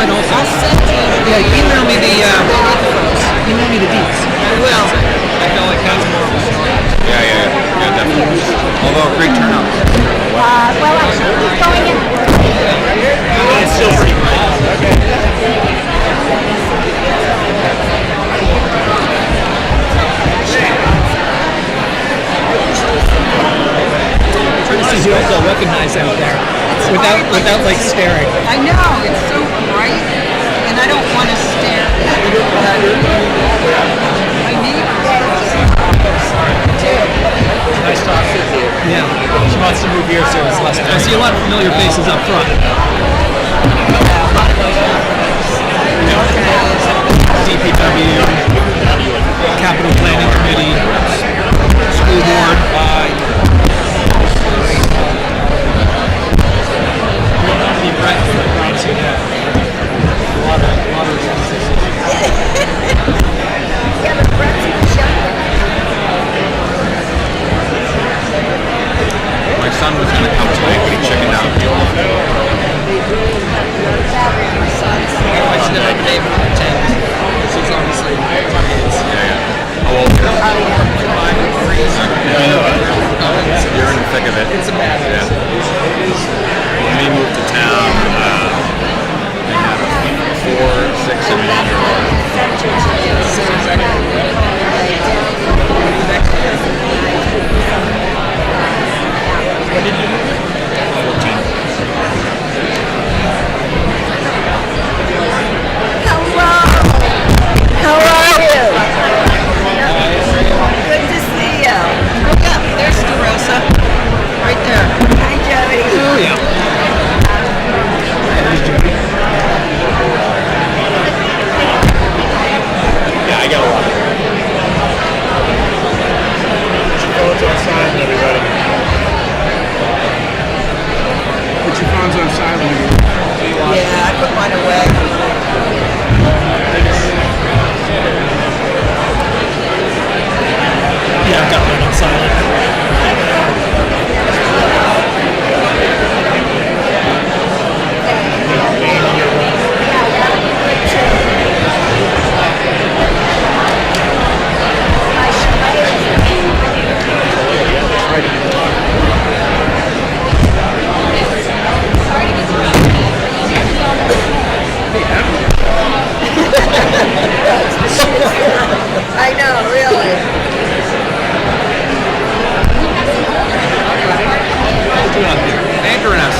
mine also. I'll send you. Yeah, email me the deets. Well, I feel like that's more of a story. Yeah, definitely. Although great turnout. Well, actually, he's going in. It's still pretty good. Trying to see who else I'll recognize out there without like staring. I know, it's so bright, and I don't want to stare. My neighbors. Nice talking to you. Yeah. She wants to move here, so it's less. I see a lot of familiar faces up front. DPW, Capital Planning Committee, School Board. Brett from the crowd too. A lot of responses. Yeah, but Brett's in the show. My son was going to come tonight, but he chickened out. I should have had Dave for 10. She's obviously How old is he? You're in the thick of it. It's a bad When he moved to town, they had a 4, 6, and 8-year-old. What did you do? 14. Hello. How are you? Good to see you. Oh yeah, there's DeRosa. Right there. Hi, Jody. Oh yeah. Yeah, I got a lot of it. Phones on silent, everybody. Put your phones on silent. Yeah, I put mine away. Yeah, I've got mine on silent. I know, really. Anchoring us.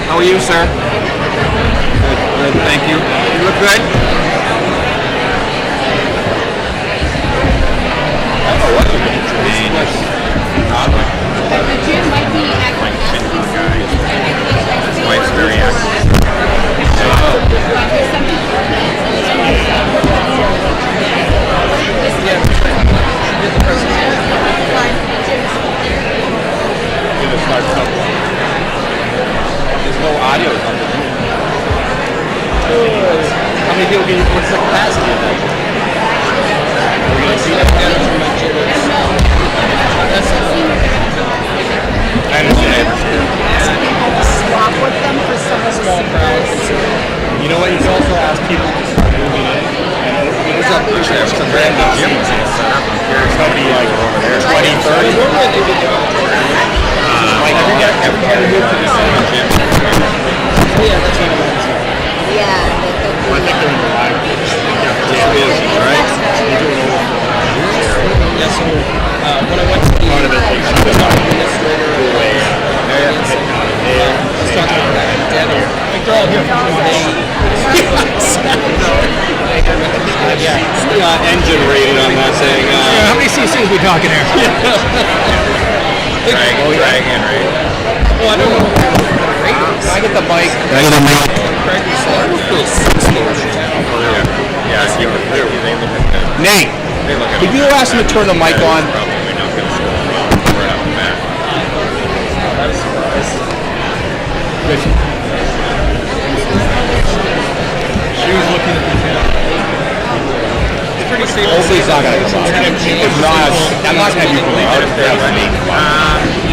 How are you, sir? Good, thank you. You look good? I don't know what you're doing. The gym might be at capacity. His wife's very active. There's no audio coming in. How many people can you, what's the capacity of that? We're going to see that? I understand. Swap with them for some of the Small crowds. You know what? You can also ask people to start moving in. There's some random gym set up. I'm curious how many like over there. 20, 30. Everybody moved to the same gym. Yeah, that's what I want to say. Yeah. I think they're in the live. Yeah, it is, right? Yeah, so when I went to the Part of it, they should have done way out. I was talking about Deb. I think they're all here for one day. Engine rated on that thing. How many cc's we talking here? Drag in rate. Well, I don't know. Can I get the mic? I get a mic. Nate, Could you ask him to turn the mic on? Probably not going to score well right off the bat. She was looking at the camera. It's pretty safe. Hopefully it's not going to come out. If not, I'm not going to have you come out if they're ready.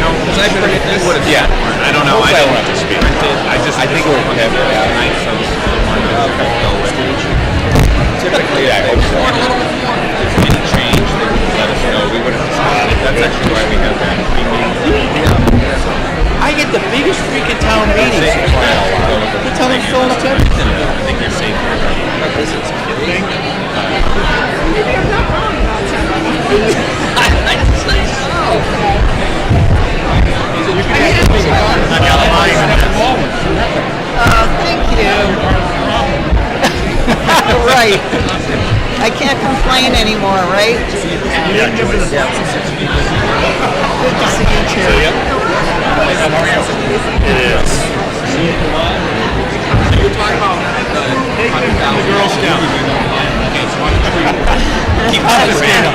know, because I predict this. Yeah. I don't know. I don't have to speak. I think it would have tonight, so go with it. Typically, I hope so. If there's any change, they would let us know. We would have decided. That's actually why we have that I get the biggest freaking town meetings. What time are you filling up everything? I think you're safe. This is kidding. Thank you. Right. I can't complain anymore, right? Good to see you too. It is. We're talking about the Girl Scouts. Keep on the stand up.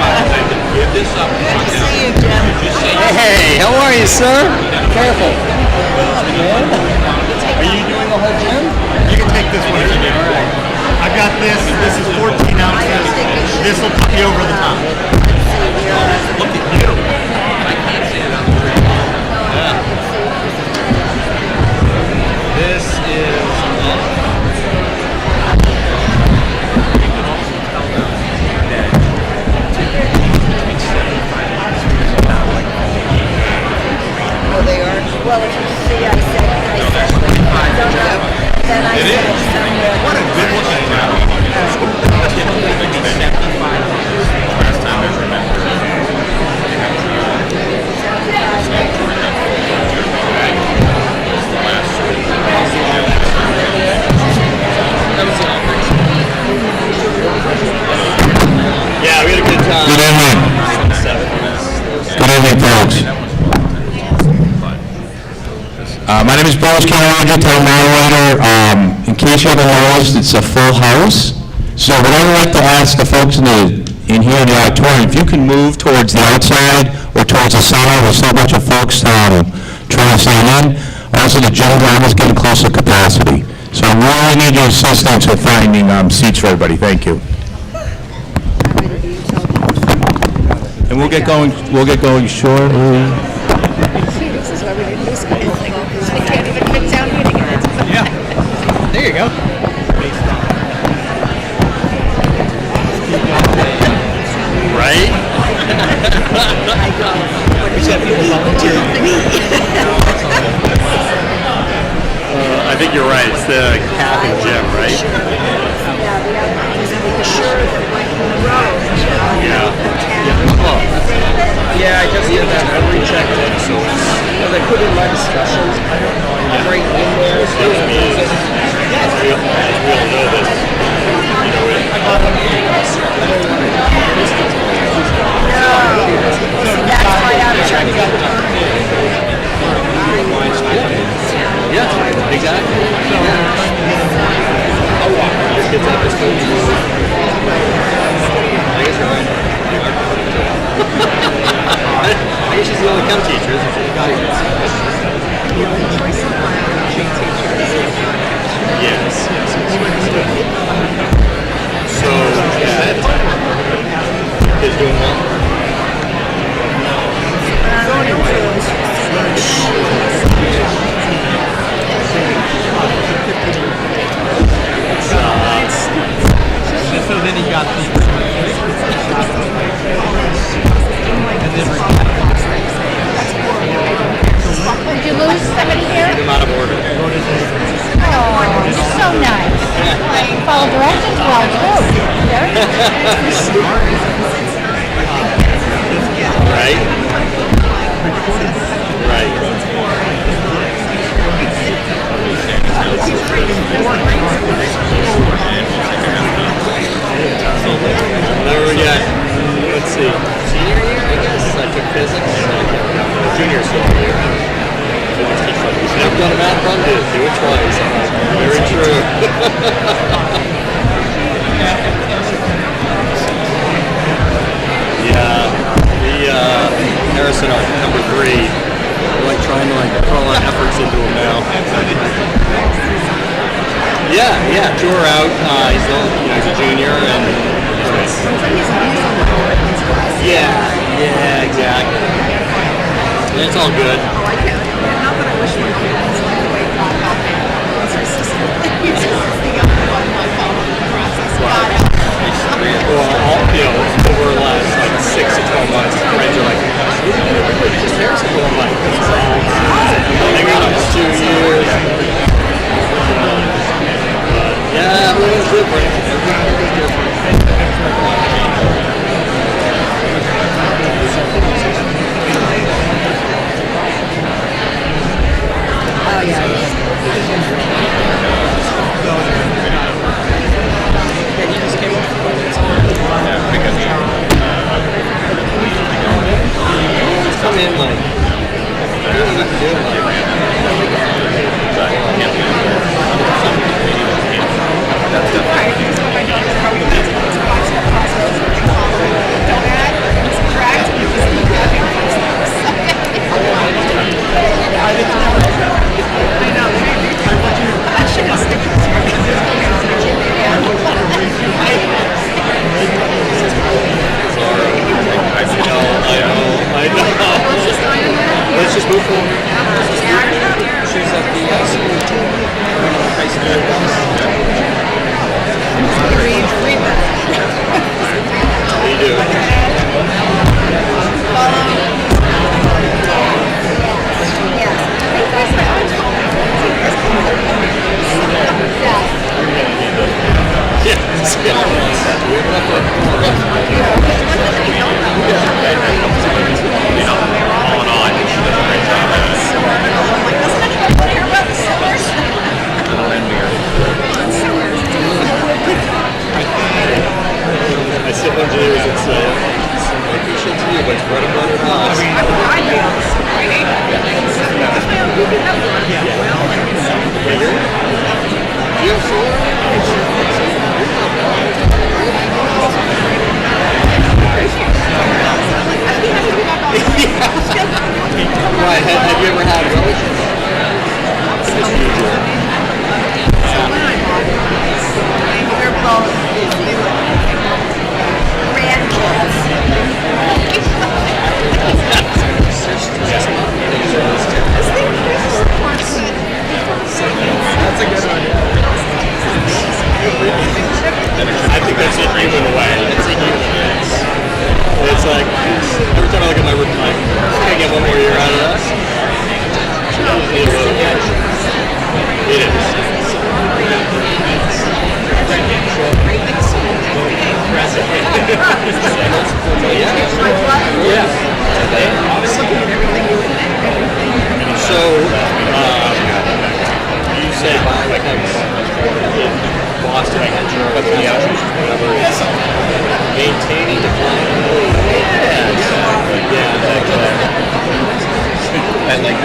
Give this up. Good to see you, Jim. Hey, how are you, sir? Careful. Are you doing the whole gym? You can take this one if you do. All right. I got this. This is 14 ounces. This will put you over the top. Look at you. I can't see it on the screen. This is. Oh, they are. Well, if you see, I said, then I said somewhere. What a good looking crowd. Last time I remember. Yeah, we had a good time. Good evening. Good evening, folks. My name is Boris Callaghan, town moderator. In case you haven't noticed, it's a full house. So what I would like to ask the folks in here in the auditorium, if you can move towards the outside or towards the center, there's still a bunch of folks trying to sign in. Also, the gym ground is getting close to capacity. So I really need your assistance with finding seats for everybody. Thank you. And we'll get going shortly. This is why we didn't do this. I can't even fit down here to get it. Yeah. There you go. Right? We should have people volunteering. I think you're right. It's the calf and gym, right? Yeah, we have to make sure that when in the road. Yeah, I just did that. I rechecked it. So it's, they put in my discussions right in there. So we all know this. That's why I'm trying to Yeah, exactly. Just gets up this I guess she's the only chem teacher, isn't she? Yes. So, kids doing well? So then he got the. Did you lose somebody here? I'm out of order. Oh, so nice. Follow directions well, too. Very nice. Right? Right. Whatever we got. Let's see. Senior year, I guess. I took physics. Junior senior year. Physics teacher. You should have done a math run, dude. Do it twice. Very true. Yeah. Harrison, our number 3, we're trying to put a lot of efforts into him now. Yeah, tour out. He's a junior, and yeah, exactly. It's all good. Oh, I can't. Not that I wish one could. It's like the way Bob helped me. It's her sister. It's the other one my phone process. God help me. Well, over the last like 6 to 12 months, friends are like, "What are you gonna do with this hair school?" I'm like, "Hang on, it's 2 years." Yeah, everyone's different. Everyone's different. Oh, yeah. Come in like, you don't need to do it like, Right, because what my daughter's probably doing is watch the crossroads and they follow it. Don't add, subtract, and just keep having footsteps. I know, I should have stick with I know. Let's just move forward. She's at the high school. How you doing? All in all, I think she does a great job at it. Doesn't anybody want to hear about the sewers? I civil engineers would say, you should too, but it's bread and butter house. I know. I hate it. That's my own movie network. You have solar? Right, have you ever had relatives? It's usual. They're both grandkids. That's a good one. I think that's a human way. It's a human way. It's like, every time I look at my room, I'm like, can I get one more year out of that? It Yeah. So, you say like in Boston, whatever it is, maintaining the climate. I like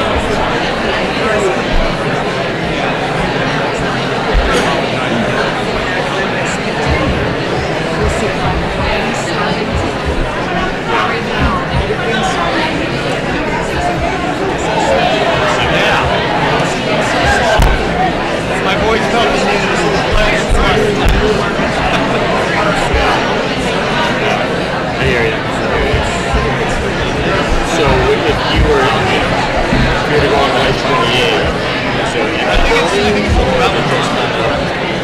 My voice felt the need of this I hear you. So if you were to go on like 28, so you had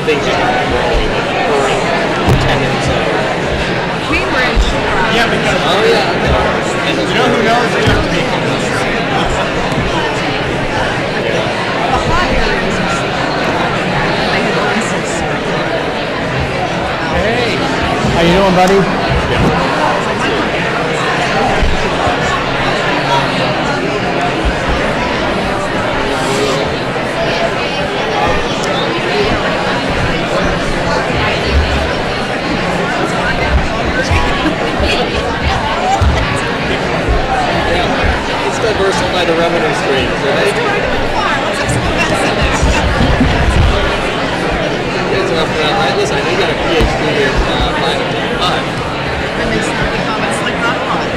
things just aren't growing, like current attendance of. We were in Shore. Yeah, because Oh yeah. And you know who knows? You have to be. The hot areas are they had license. Hey, how you doing, buddy? Let's diversify the revenue streams, right? It's enough for that. Listen, I know you got a PhD here in fine. And they start the comments like not hot.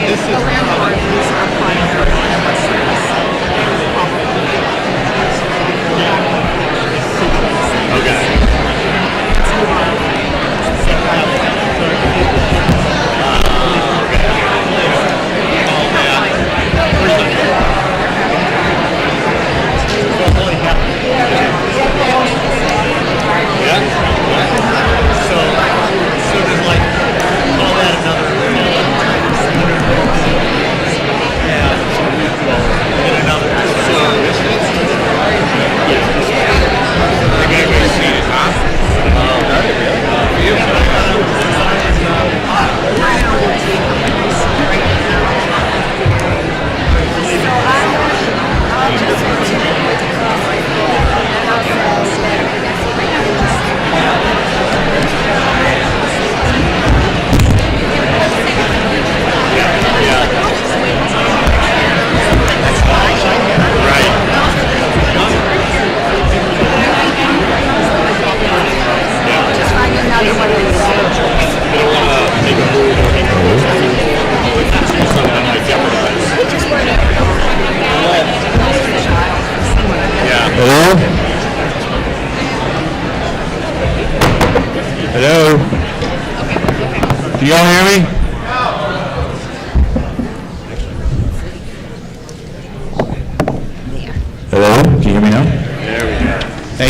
This is The landlord is applying for a service. Okay.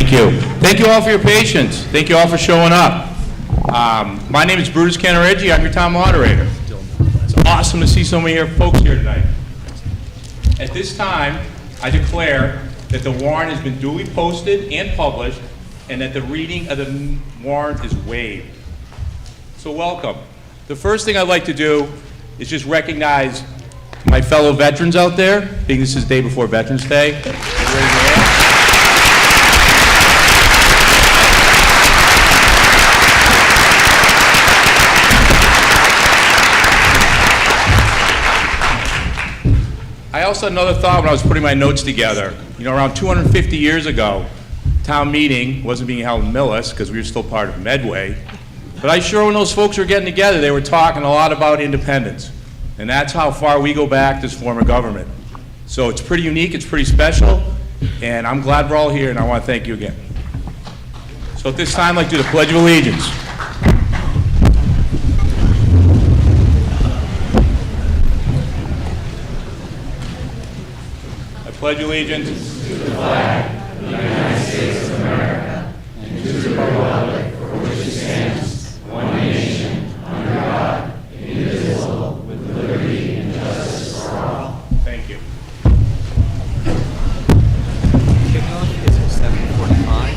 Thank you. Thank you all for your patience. Thank you all for showing up. My name is Brutus Canareggi. I'm your town moderator. It's awesome to see so many folks here tonight. At this time, I declare that the warrant has been duly posted and published, and that the reading of the warrant is waived. So welcome. The first thing I'd like to do is just recognize my fellow veterans out there, being this is the day before Veterans Day. I also had another thought when I was putting my notes together. You know, around 250 years ago, town meeting wasn't being held in Millis because we were still part of Medway. But I sure, when those folks were getting together, they were talking a lot about independence. And that's how far we go back, this form of government. So it's pretty unique, it's pretty special, and I'm glad we're all here, and I want to thank you again. So at this time, I'd like to do the Pledge of Allegiance. I pledge allegiance to the flag of the United States of America and to the republic for which it stands, one nation, under God, indivisible, with liberty and justice for all. Thank you. Kickoff is at 7:45.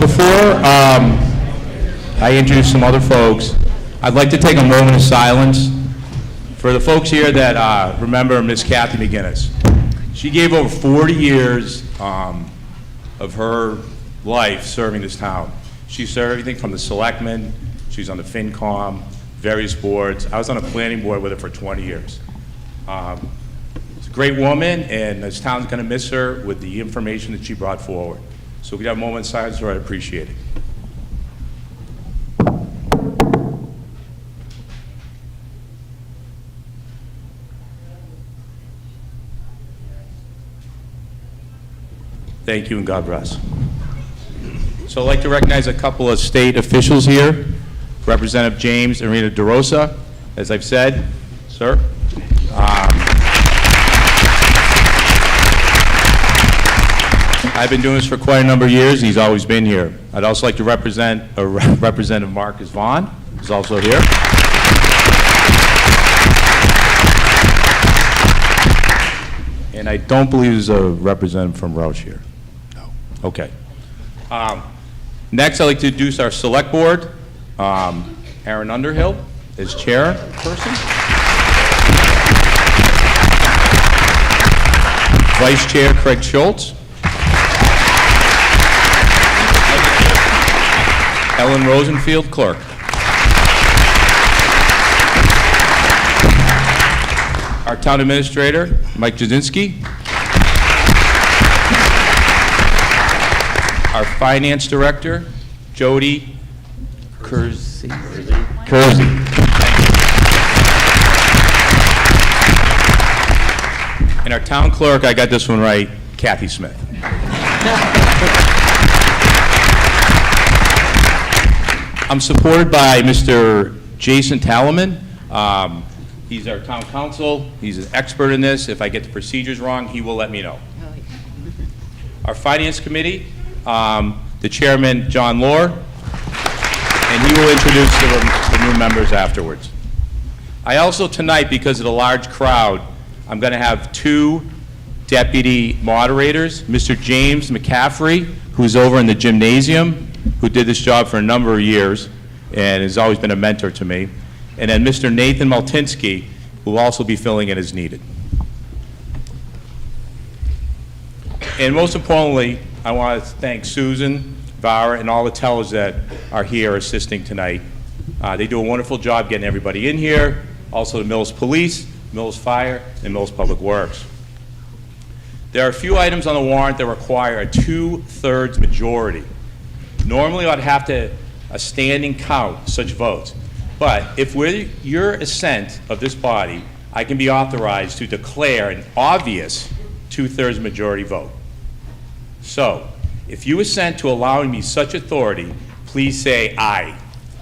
Before I introduce some other folks, I'd like to take a moment of silence for the folks here that remember Miss Kathy McGinnis. She gave over 40 years of her life serving this town. She served everything from the selectmen, she's on the FinCom, various boards. I was on a planning board with her for 20 years. She's a great woman, and this town's going to miss her with the information that she brought forward. So if we have a moment of silence, I'd appreciate it. Thank you, and God bless. So I'd like to recognize a couple of state officials here. Representative James Arena DeRosa, as I've said, sir. I've been doing this for quite a number of years, and he's always been here. I'd also like to represent Representative Marcus Vaughn, who's also here. And I don't believe there's a representative from Roush here. No. Okay. Next, I'd like to introduce our select board. Aaron Underhill is chairperson. Vice Chair Craig Schultz. Ellen Rosenfield, clerk. Our town administrator, Mike Jasinski. Our finance director, Jody Kersey. And our town clerk, I got this one right, Kathy Smith. I'm supported by Mr. Jason Talaman. He's our town council. He's an expert in this. If I get the procedures wrong, he will let me know. Our finance committee, the chairman, John Lohr, and he will introduce the new members afterwards. I also tonight, because of the large crowd, I'm going to have two deputy moderators, Mr. James McCaffrey, who's over in the gymnasium, who did this job for a number of years and has always been a mentor to me, and then Mr. Nathan Maltinsky, who will also be filling in as needed. And most importantly, I want to thank Susan, Vara, and all the tellers that are here assisting tonight. They do a wonderful job getting everybody in here, also the Millis Police, Millis Fire, and Millis Public Works. There are a few items on the warrant that require a 2/3 majority. Normally, I'd have to a standing count such votes. But if with your assent of this body, I can be authorized to declare an obvious 2/3 majority vote. So, if you assent to allowing me such authority, please say aye.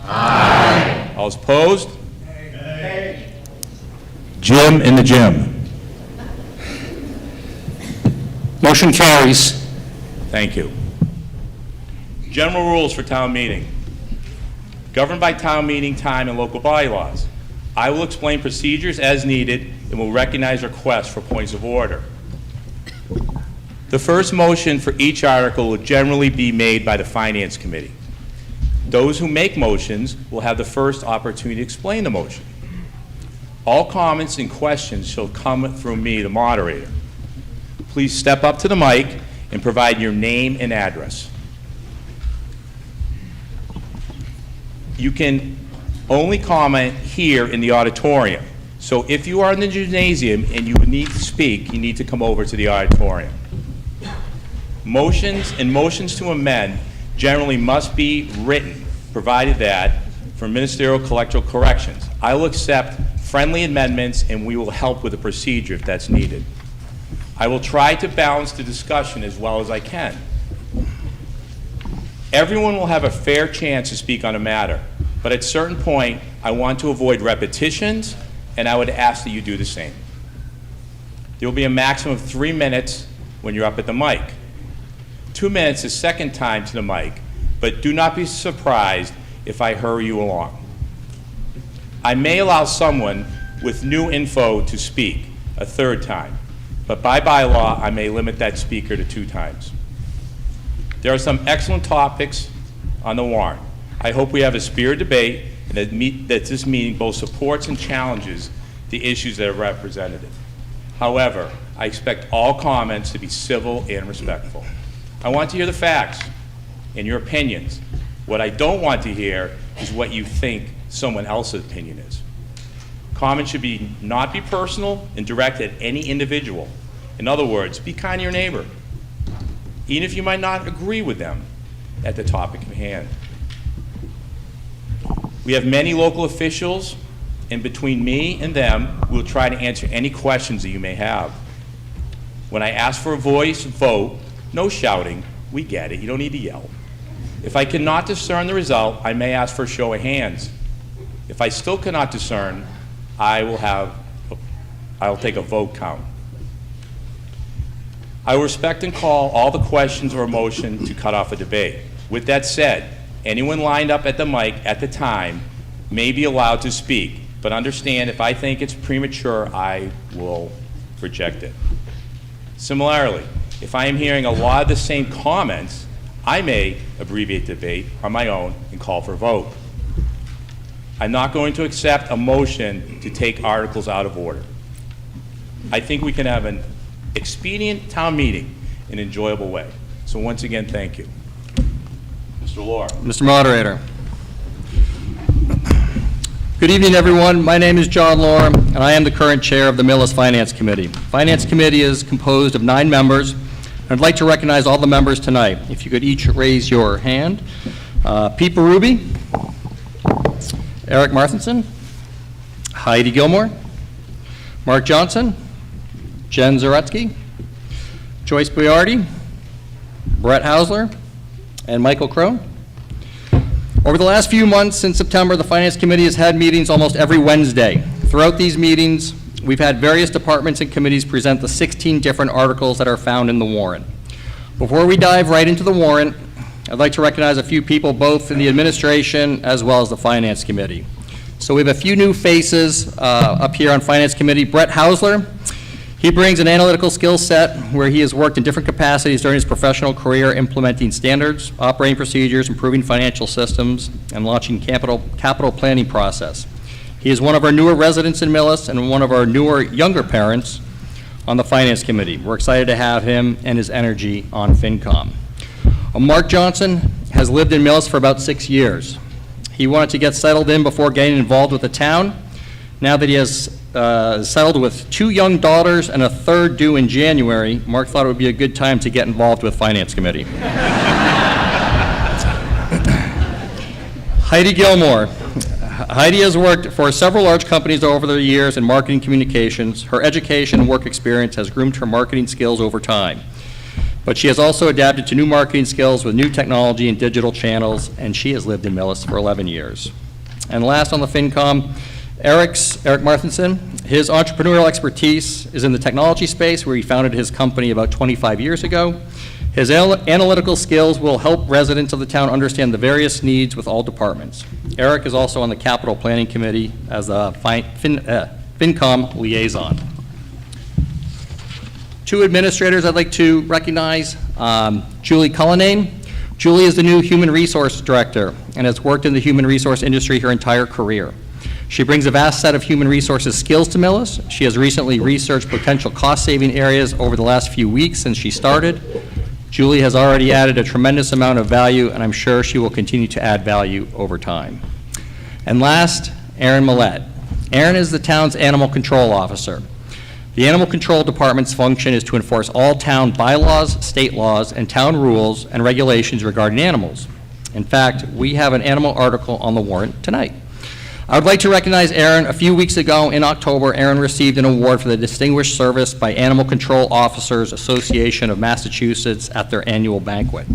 Aye. All opposed? Jim in the gym. Motion carries. Thank you. General rules for town meeting. Governed by town meeting time and local bylaws. I will explain procedures as needed and will recognize requests for points of order. The first motion for each article will generally be made by the Finance Committee. Those who make motions will have the first opportunity to explain the motion. All comments and questions shall come through me, the moderator. Please step up to the mic and provide your name and address. You can only comment here in the auditorium. So if you are in the gymnasium and you need to speak, you need to come over to the auditorium. Motions and motions to amend generally must be written, provided that for ministerial collectoral corrections. I will accept friendly amendments and we will help with the procedure if that's needed. I will try to balance the discussion as well as I can. Everyone will have a fair chance to speak on a matter, but at a certain point, I want to avoid repetitions, and I would ask that you do the same. There will be a maximum of 3 minutes when you're up at the mic. 2 minutes the second time to the mic, but do not be surprised if I hurry you along. I may allow someone with new info to speak a third time, but by bylaw, I may limit that speaker to 2 times. There are some excellent topics on the warrant. I hope we have a spirited debate and that this meeting both supports and challenges the issues that are represented. However, I expect all comments to be civil and respectful. I want to hear the facts and your opinions. What I don't want to hear is what you think someone else's opinion is. Comments should not be personal and directed at any individual. In other words, be kind to your neighbor, even if you might not agree with them at the topic at hand. We have many local officials, and between me and them, we'll try to answer any questions that you may have. When I ask for a voice vote, no shouting, we get it, you don't need to yell. If I cannot discern the result, I may ask for a show of hands. If I still cannot discern, I'll take a vote count. I will respect and call all the questions or motion to cut off a debate. With that said, anyone lined up at the mic at the time may be allowed to speak, but understand if I think it's premature, I will reject it. Similarly, if I am hearing a lot of the same comments, I may abbreviate the debate on my own and call for a vote. I'm not going to accept a motion to take articles out of order. I think we can have an expedient town meeting in an enjoyable way. So once again, thank you. Mr. Lohr. Mr. Moderator. Good evening, everyone. My name is John Lohr, and I am the current chair of the Millis Finance Committee. Finance Committee is composed of 9 members, and I'd like to recognize all the members tonight. If you could each raise your hand. Pete Berube, Eric Marthinson, Heidi Gilmore, Mark Johnson, Jen Zaretsky, Joyce Boyardi, Brett Hausler, and Michael Crone. Over the last few months since September, the Finance Committee has had meetings almost every Wednesday. Throughout these meetings, we've had various departments and committees present the 16 different articles that are found in the warrant. Before we dive right into the warrant, I'd like to recognize a few people both in the administration as well as the Finance Committee. So we have a few new faces up here on Finance Committee. Brett Hausler. He brings an analytical skill set where he has worked in different capacities during his professional career implementing standards, operating procedures, improving financial systems, and launching capital planning process. He is one of our newer residents in Millis and one of our newer younger parents on the Finance Committee. We're excited to have him and his energy on FinCom. Mark Johnson has lived in Millis for about 6 years. He wanted to get settled in before getting involved with the town. Now that he has settled with 2 young daughters and a third due in January, Mark thought it would be a good time to get involved with Finance Committee. Heidi Gilmore. Heidi has worked for several large companies over the years in marketing communications. Her education and work experience has groomed her marketing skills over time. But she has also adapted to new marketing skills with new technology and digital channels, and she has lived in Millis for 11 years. And last on the FinCom Eric Marthinson, his entrepreneurial expertise is in the technology space, where he founded his company about 25 years ago. His analytical skills will help residents of the town understand the various needs with all departments. Eric is also on the Capital Planning Committee as a FinCom liaison. Two administrators I'd like to recognize. Julie Cullinane. Julie is the new Human Resource Director and has worked in the human resource industry her entire career. She brings a vast set of human resources skills to Millis. She has recently researched potential cost-saving areas over the last few weeks since she started. Julie has already added a tremendous amount of value, and I'm sure she will continue to add value over time. And last, Aaron Millette. Aaron is the town's animal control officer. The Animal Control Department's function is to enforce all town bylaws, state laws, and town rules and regulations regarding animals. In fact, we have an animal article on the warrant tonight. I would like to recognize Aaron. A few weeks ago in October, Aaron received an award for the Distinguished Service by Animal Control Officers Association of Massachusetts at their annual banquet.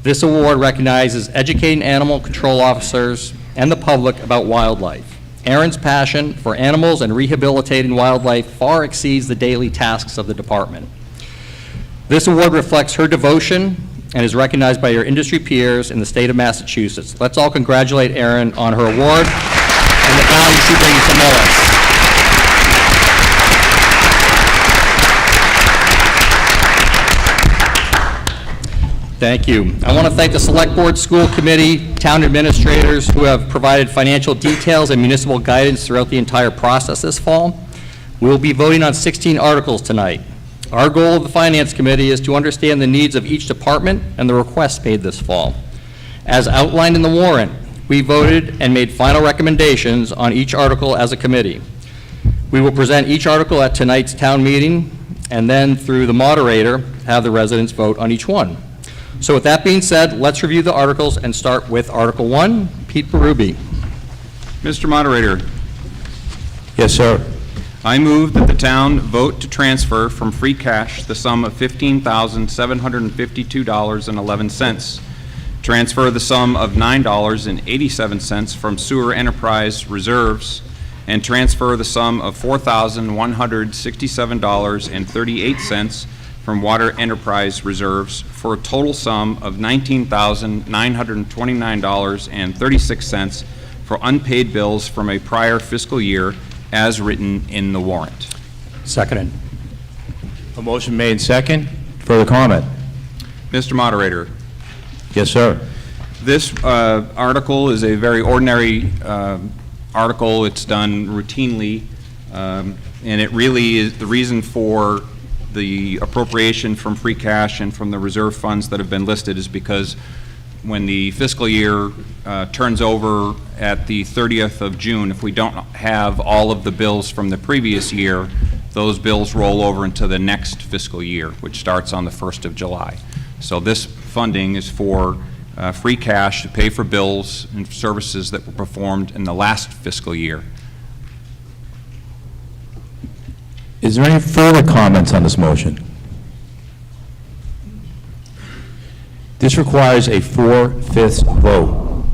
This award recognizes educating animal control officers and the public about wildlife. Aaron's passion for animals and rehabilitating wildlife far exceeds the daily tasks of the department. This award reflects her devotion and is recognized by her industry peers in the state of Massachusetts. Let's all congratulate Erin on her award and the value she brings to Millis. Thank you. I want to thank the Select Board, School Committee, town administrators who have provided financial details and municipal guidance throughout the entire process this fall. We will be voting on 16 articles tonight. Our goal of the Finance Committee is to understand the needs of each department and the requests made this fall. As outlined in the warrant, we voted and made final recommendations on each article as a committee. We will present each article at tonight's town meeting and then, through the moderator, have the residents vote on each one. So with that being said, let's review the articles and start with Article 1. Pete Berube. Mr. Moderator, Yes, sir. I move that the town vote to transfer from free cash the sum of $15,752.11. Transfer the sum of $9.87 from sewer enterprise reserves, and transfer the sum of $4,167.38 from water enterprise reserves for a total sum of $19,929.36 for unpaid bills from a prior fiscal year as written in the warrant. Seconded. A motion made second. Further comment? Mr. Moderator, Yes, sir. this article is a very ordinary article. It's done routinely, and it really is the reason for the appropriation from free cash and from the reserve funds that have been listed is because when the fiscal year turns over at the 30th of June, if we don't have all of the bills from the previous year, those bills roll over into the next fiscal year, which starts on the 1st of July. So this funding is for free cash to pay for bills and services that were performed in the last fiscal year. Is there any further comments on this motion? This requires a 4/5 vote.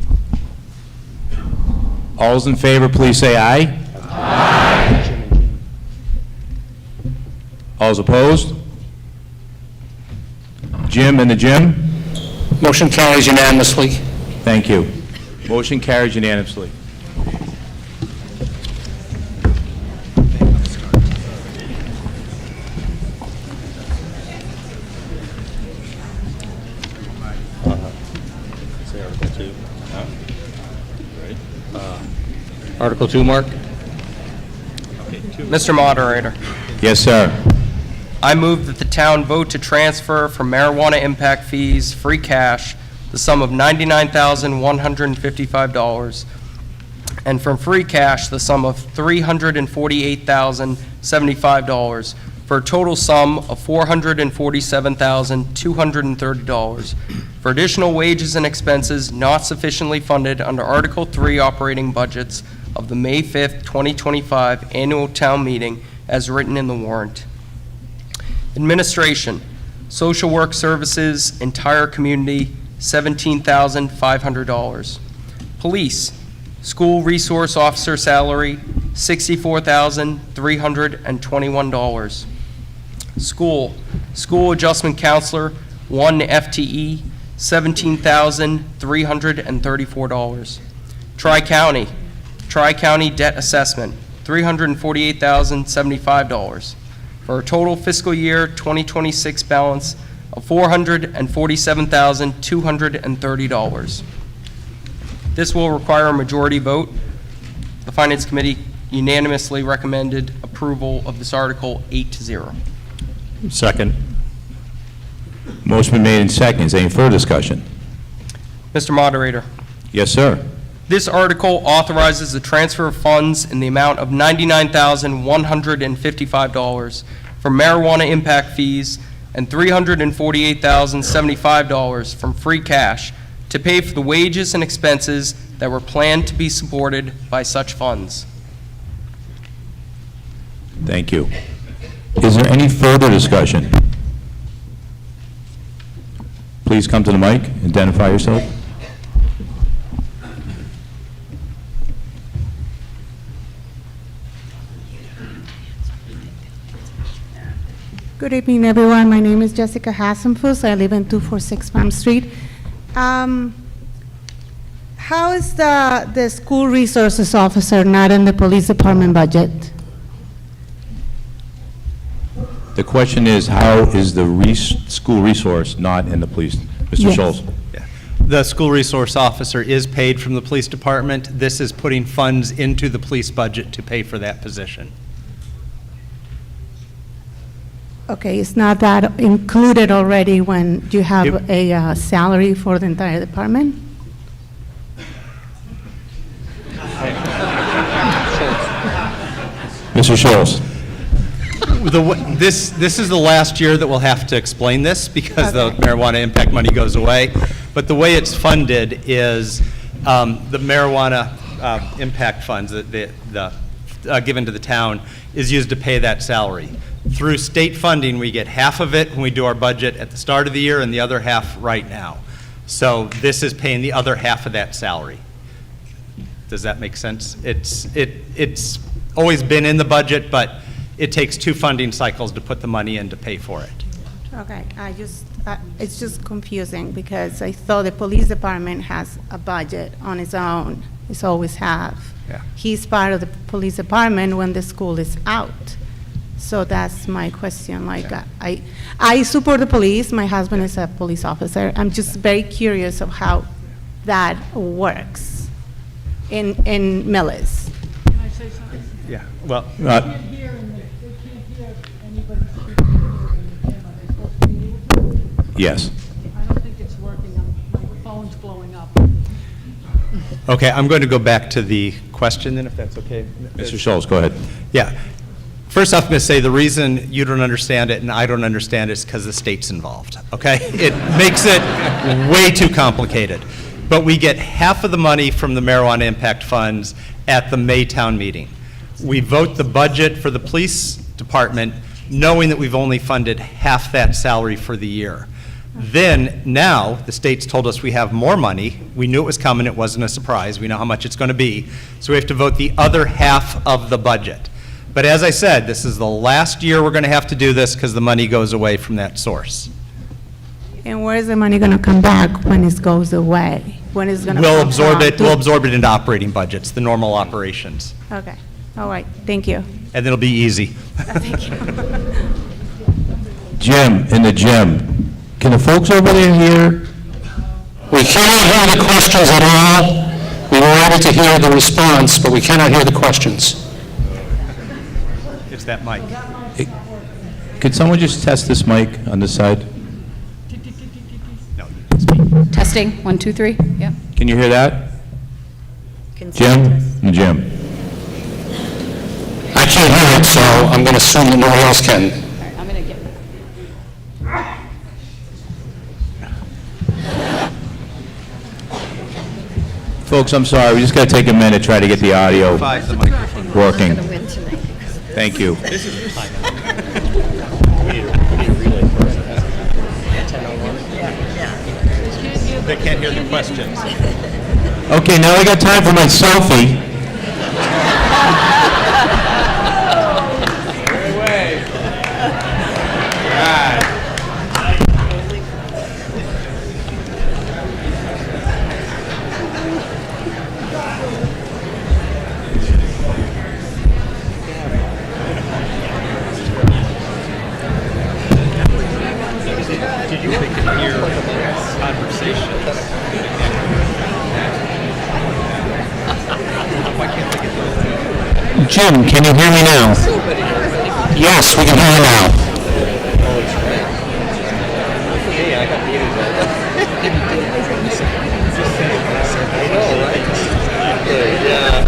All those in favor, please say aye. Aye. All those opposed? Jim and the Jim? Motion carries unanimously. Thank you. Motion carries unanimously. Article 2, Mark. Mr. Moderator, Yes, sir. I move that the town vote to transfer from marijuana impact fees, free cash, the sum of $99,155, and from free cash, the sum of $348,075, for a total sum of $447,230 for additional wages and expenses not sufficiently funded under Article 3 operating budgets of the May 5th, 2025 annual town meeting as written in the warrant. Administration, social work services, entire community, $17,500. Police, school resource officer salary, $64,321. School Adjustment Counselor, 1 FTE, $17,334. Tri-County Debt Assessment, $348,075, for a total fiscal year 2026 balance of $447,230. This will require a majority vote. The Finance Committee unanimously recommended approval of this article 8-0. Second. Motion been made and seconded. Is there any further discussion? Mr. Moderator, Yes, sir. this article authorizes the transfer of funds in the amount of $99,155 for marijuana impact fees and $348,075 from free cash to pay for the wages and expenses that were planned to be supported by such funds. Thank you. Is there any further discussion? Please come to the mic, identify yourself. Good evening, everyone. My name is Jessica Hassenfuss. I live in 246 Palm Street. How is the school resources officer not in the police department budget? The question is, how is the school resource not in the police? Mr. Yes. Schultz? The school resource officer is paid from the police department. This is putting funds into the police budget to pay for that position. Okay, it's not that included already when you have Yep. a salary for the entire department? Mr. Schultz? This is the last year that we'll have to explain this because the marijuana impact money goes away. But the way it's funded is the marijuana impact funds that given to the town is used to pay that salary. Through state funding, we get half of it when we do our budget at the start of the year and the other half right now. So this is paying the other half of that salary. Does that make sense? It's always been in the budget, but it takes 2 funding cycles to put the money in to pay for it. Okay, it's just confusing because I thought the police department has a budget on its own. It's always have. Yeah. He's part of the police department when the school is out. So that's my question. Like, I support the police. My husband is a police officer. I'm just very curious of how that works in Millis. Can I say something? Yeah, well, They can't hear anybody speaking in the camera. They're supposed to be able to. Yes. I don't think it's working. My phone's blowing up. okay, I'm going to go back to the question then, if that's okay. Mr. Schultz, go ahead. Yeah. First off, I'm going to say the reason you don't understand it and I don't understand it is because the state's involved, okay? It makes it way too complicated. But we get half of the money from the marijuana impact funds at the May town meeting. We vote the budget for the police department knowing that we've only funded half that salary for the year. Then, now, the state's told us we have more money. We knew it was coming. It wasn't a surprise. We know how much it's going to be. So we have to vote the other half of the budget. But as I said, this is the last year we're going to have to do this because the money goes away from that source. And where is the money going to come back when it goes away? When is it going to We'll absorb it into operating budgets, the normal operations. Okay, all right, thank you. And it'll be easy. Thank you. Jim, in the gym. Can the folks over there hear? We cannot hear the questions at all. We were able to hear the response, but we cannot hear the questions. It's that mic. Could someone just test this mic on this side? No. Testing, 1, 2, 3, yeah. Can you hear that? Jim? Jim. I can't hear it, so I'm going to assume that nobody else can. All right, I'm going to get... Folks, I'm sorry, we just got to take a minute to try to get the audio The microphone. working. Thank you. They can't hear the questions. Okay, now I got time for my selfie. Jim, can you hear me now? Yes, we can hear you now. Hey, I got meetings all day. I know, right? Yeah.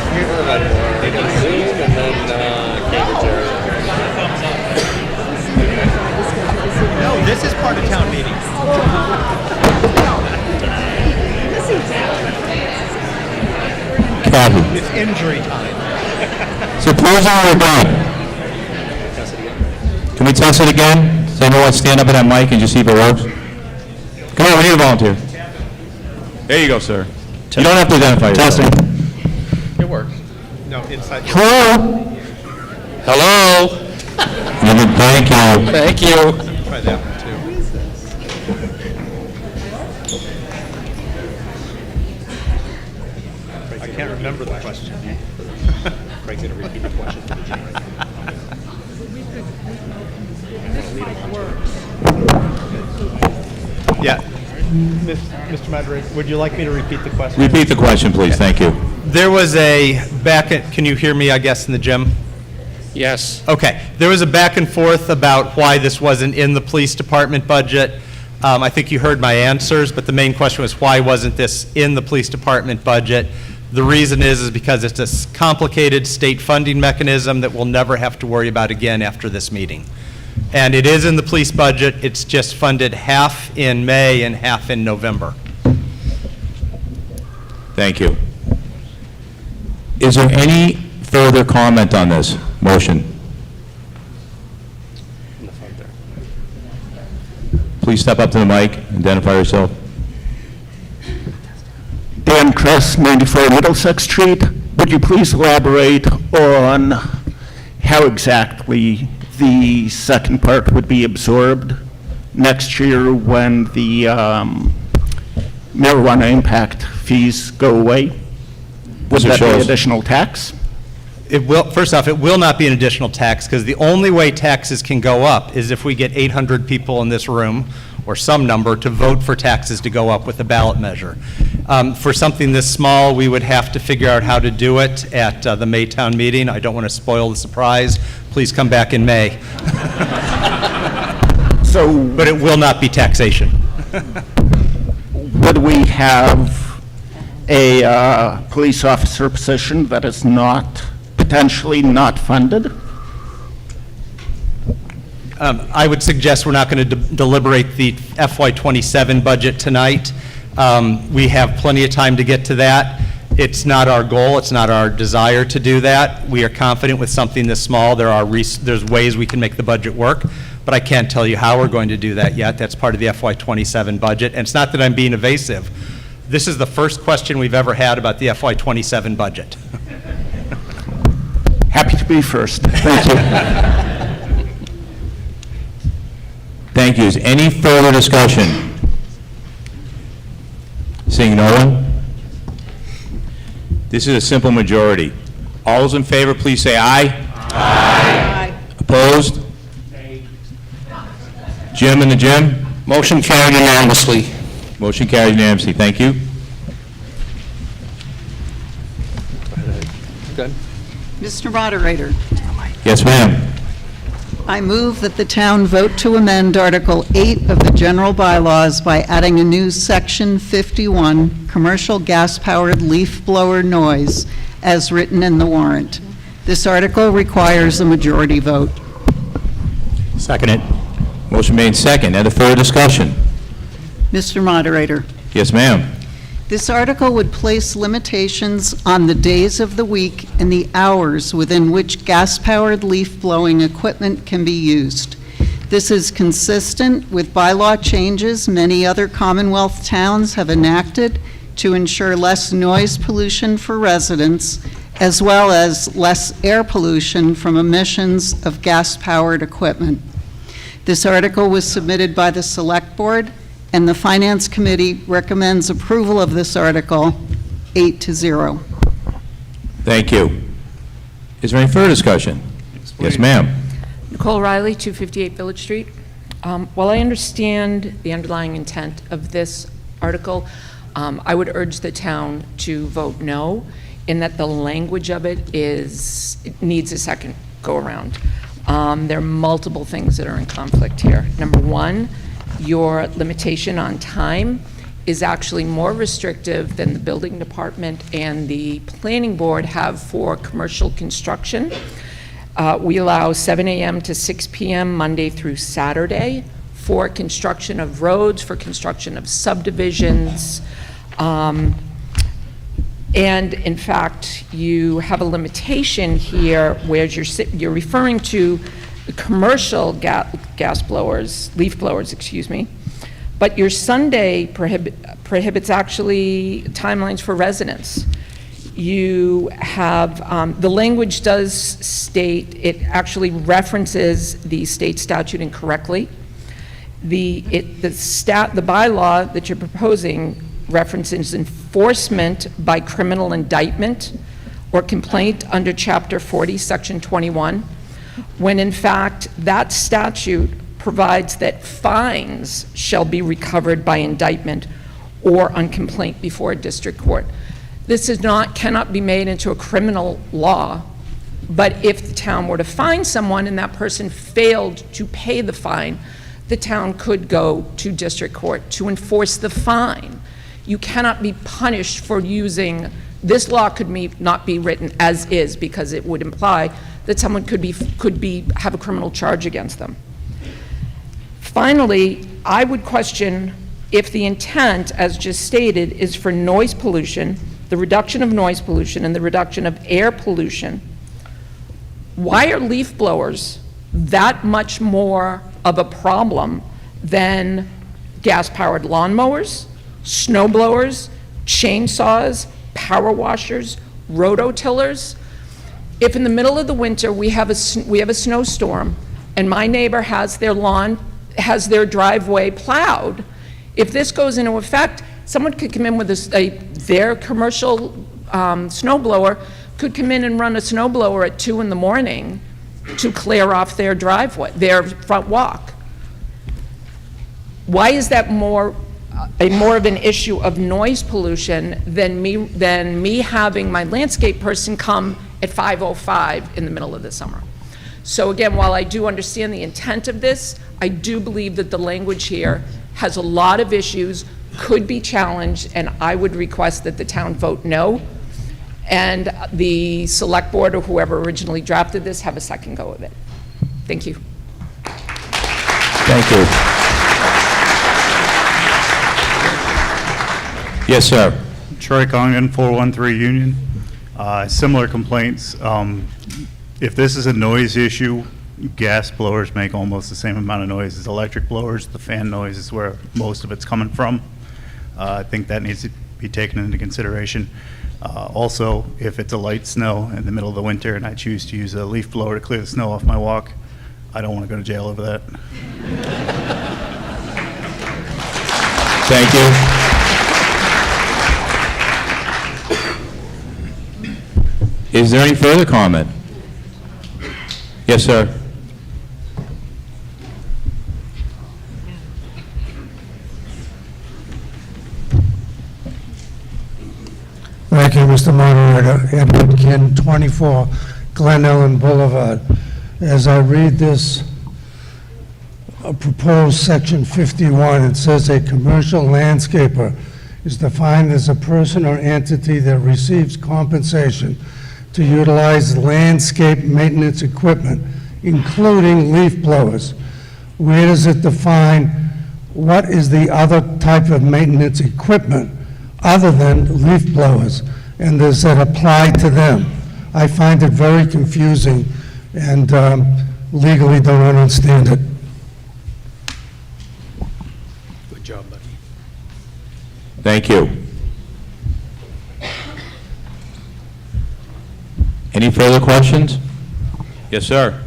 Where am I more? I got Zoom and then Cambridge area. No, this is part of town meeting. Kathy, It's injury time. supposing we're done. Can we test it again? Does anyone stand up at that mic and just see if it works? Come on, we need a volunteer. There you go, sir. You don't have to identify yourself. It works. No, inside. Hello? Hello? Thank you. Thank you. Try that one too. I can't remember the question. Craig's going to repeat the question for the generator. Yeah. Mr. Moderator, would you like me to repeat the question? Repeat the question, please. Thank you. There was a can you hear me, I guess, in the gym? Yes. Okay. There was a back and forth about why this wasn't in the police department budget. I think you heard my answers, but the main question was why wasn't this in the police department budget? The reason is because it's a complicated state funding mechanism that we'll never have to worry about again after this meeting. And it is in the police budget. It's just funded half in May and half in November. Thank you. Is there any further comment on this motion? Please step up to the mic, identify yourself. Dan Kress, 94 Middlesex Street. Would you please elaborate on how exactly the second part would be absorbed next year when the marijuana impact fees go away? Would that be additional tax? It will, first off, it will not be an additional tax, because the only way taxes can go up is if we get 800 people in this room, or some number, to vote for taxes to go up with a ballot measure. For something this small, we would have to figure out how to do it at the May town meeting. I don't want to spoil the surprise. Please come back in May. But it will not be taxation. Would we have a police officer position that is not, potentially not funded? I would suggest we're not going to deliberate the FY27 budget tonight. We have plenty of time to get to that. It's not our goal, it's not our desire to do that. We are confident with something this small. There's ways we can make the budget work, but I can't tell you how we're going to do that yet. That's part of the FY27 budget. And it's not that I'm being evasive. This is the first question we've ever had about the FY27 budget. Happy to be first. Thank you. Thank you. Is any further discussion? Seeing no one? This is a simple majority. All those in favor, please say aye. Aye. Opposed? Jim in the gym? Motion carried unanimously. Motion carries unanimously. Thank you. Good. Mr. Moderator, Yes, ma'am. I move that the town vote to amend Article 8 of the general bylaws by adding a new Section 51, commercial gas-powered leaf blower noise, as written in the warrant. This article requires a majority vote. Second it. Motion made second. Any further discussion? Mr. Moderator, Yes, ma'am. this article would place limitations on the days of the week and the hours within which gas-powered leaf-blowing equipment can be used. This is consistent with bylaw changes many other Commonwealth towns have enacted to ensure less noise pollution for residents, as well as less air pollution from emissions of gas-powered equipment. This article was submitted by the Select Board, and the Finance Committee recommends approval of this article 8-0. Thank you. Is there any further discussion? Yes, ma'am. Nicole Riley, 258 Village Street. While I understand the underlying intent of this article, I would urge the town to vote no. in that the language of it it needs a second go-around. There are multiple things that are in conflict here. Number one, your limitation on time is actually more restrictive than the building department and the planning board have for commercial construction. We allow 7 a.m. to 6 p.m. Monday through Saturday for construction of roads, for construction of subdivisions. And in fact, you have a limitation here where you're referring to commercial gas blowers, leaf blowers, excuse me, but your Sunday prohibits actually timelines for residents. You have, the language does state, it actually references the state statute incorrectly. The bylaw that you're proposing references enforcement by criminal indictment or complaint under Chapter 40, Section 21, when in fact that statute provides that fines shall be recovered by indictment or on complaint before a district court. This cannot be made into a criminal law, but if the town were to fine someone and that person failed to pay the fine, the town could go to district court to enforce the fine. You cannot be punished for using, this law could not be written as is because it would imply that someone could have a criminal charge against them. Finally, I would question if the intent, as just stated, is for noise pollution, the reduction of noise pollution and the reduction of air pollution. Why are leaf blowers that much more of a problem than gas-powered lawnmowers, snow blowers, chainsaws, power washers, rototillers? If in the middle of the winter we have a snowstorm and my neighbor has their driveway plowed, if this goes into effect, someone could come in with their commercial snow blower could come in and run a snow blower at 2 in the morning to clear off their driveway, their front walk. Why is that more of an issue of noise pollution than me having my landscape person come at 5:05 in the middle of the summer? So again, while I do understand the intent of this, I do believe that the language here has a lot of issues, could be challenged, and I would request that the town vote no, and the select board or whoever originally drafted this have a second go of it. Thank you. Thank you. Yes, sir. Troy Congan, 413 Union. Similar complaints. If this is a noise issue, gas blowers make almost the same amount of noise as electric blowers. The fan noise is where most of it's coming from. I think that needs to be taken into consideration. Also, if it's a light snow in the middle of the winter and I choose to use a leaf blower to clear the snow off my walk, I don't want to go to jail over that. Thank you. Is there any further comment? Yes, sir. Thank you, Mr. Moderator. Edward Kin, 24 Glen Ellen Boulevard. As I read this proposed section 51, it says a commercial landscaper is defined as a person or entity that receives compensation to utilize landscape maintenance equipment, including leaf blowers. Where does it define what is the other type of maintenance equipment other than leaf blowers, and does that apply to them? I find it very confusing and legally don't understand it. Good job, buddy. Thank you. Any further questions? Yes, sir.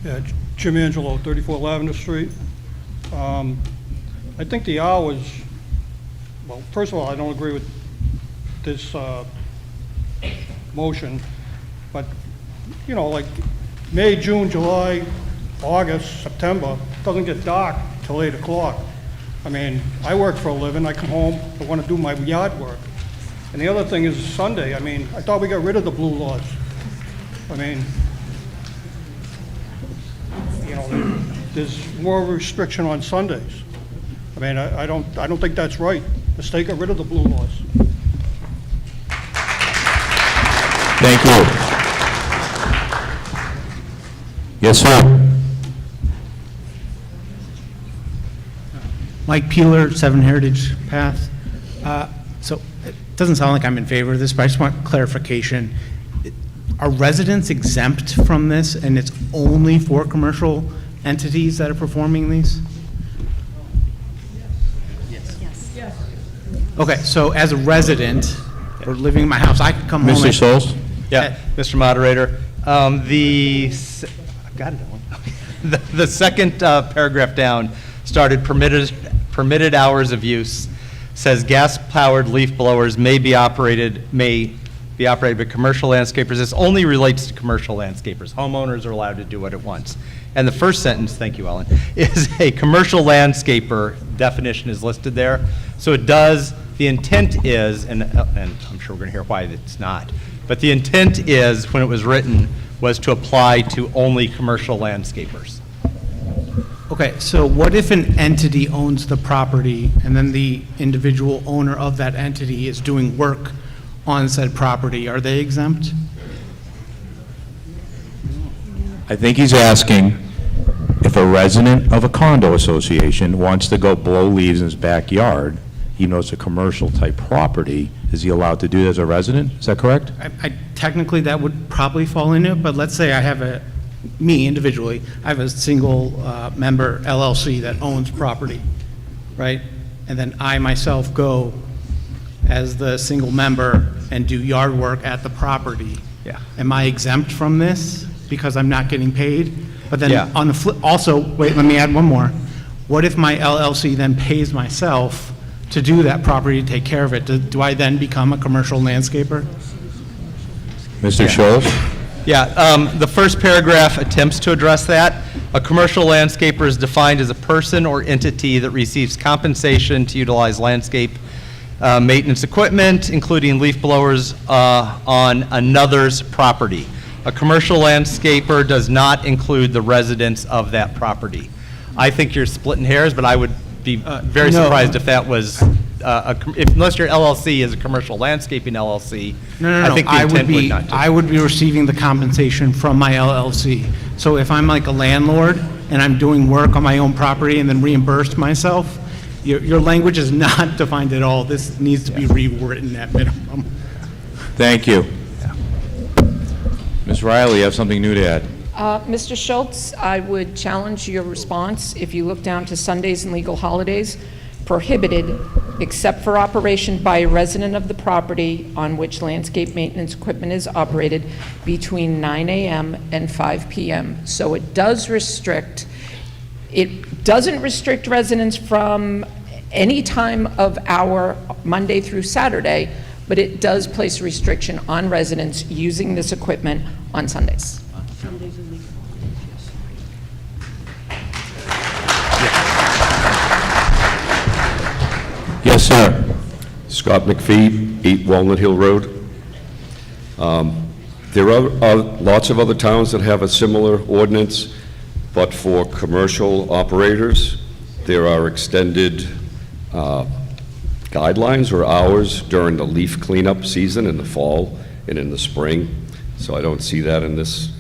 Yeah, Jim Angelo, 34 Lavender Street. I think the hours, well, first of all, I don't agree with this motion, but, you know, like May, June, July, August, September, it doesn't get dark till 8 o'clock. I mean, I work for a living, I come home, I want to do my yard work. And the other thing is Sunday, I mean, I thought we got rid of the blue laws. I mean, you know, there's more restriction on Sundays. I mean, I don't think that's right. The state got rid of the blue laws. Thank you. Yes, sir. Mike Peeler, 7 Heritage Path. So it doesn't sound like I'm in favor of this, but I just want clarification. Are residents exempt from this, and it's only for commercial entities that are performing these? Yes. Okay, so as a resident or living in my house, I could come home. Mr. Scholes? Yeah, Mr. Moderator. I've got it on. The second paragraph down started permitted hours of use, says gas-powered leaf blowers may be operated by commercial landscapers. This only relates to commercial landscapers. Homeowners are allowed to do what it wants. And the first sentence, thank you, Ellen, is a commercial landscaper definition is listed there. So it does, the intent is, and I'm sure we're going to hear why it's not, but the intent is, when it was written, was to apply to only commercial landscapers. Okay, so what if an entity owns the property and then the individual owner of that entity is doing work on said property? Are they exempt? I think he's asking if a resident of a condo association wants to go blow leaves in his backyard, even though it's a commercial type property, is he allowed to do that as a resident? Is that correct? Technically, that would probably fall into it, but let's say I have me individually, I have a single member LLC that owns property, right? And then I myself go as the single member and do yard work at the property. Yeah. Am I exempt from this because I'm not getting paid? But then Yeah. on the flip, also, wait, let me add one more. What if my LLC then pays myself to do that property, to take care of it? Do I then become a commercial landscaper? Mr. Scholes? Yeah, the first paragraph attempts to address that. A commercial landscaper is defined as a person or entity that receives compensation to utilize landscape maintenance equipment, including leaf blowers, on another's property. A commercial landscaper does not include the residents of that property. I think you're splitting hairs, but I would be very surprised if that was, unless your LLC is a commercial landscaping LLC. No. I think the intent would not. I would be receiving the compensation from my LLC. So if I'm like a landlord and I'm doing work on my own property and then reimbursed myself, your language is not defined at all. This needs to be rewritten at minimum. Thank you. Ms. Riley, you have something new to add? Mr. Schultz, I would challenge your response. If you look down to Sundays and legal holidays, prohibited except for operation by a resident of the property on which landscape maintenance equipment is operated between 9 a.m. and 5 p.m. So it doesn't restrict residents from any time of our Monday through Saturday, but it does place a restriction on residents using this equipment on Sundays. Yes, sir. Scott McPhee, 8 Walnut Hill Road. There are lots of other towns that have a similar ordinance, but for commercial operators, there are extended guidelines or hours during the leaf cleanup season in the fall and in the spring. So I don't see that in this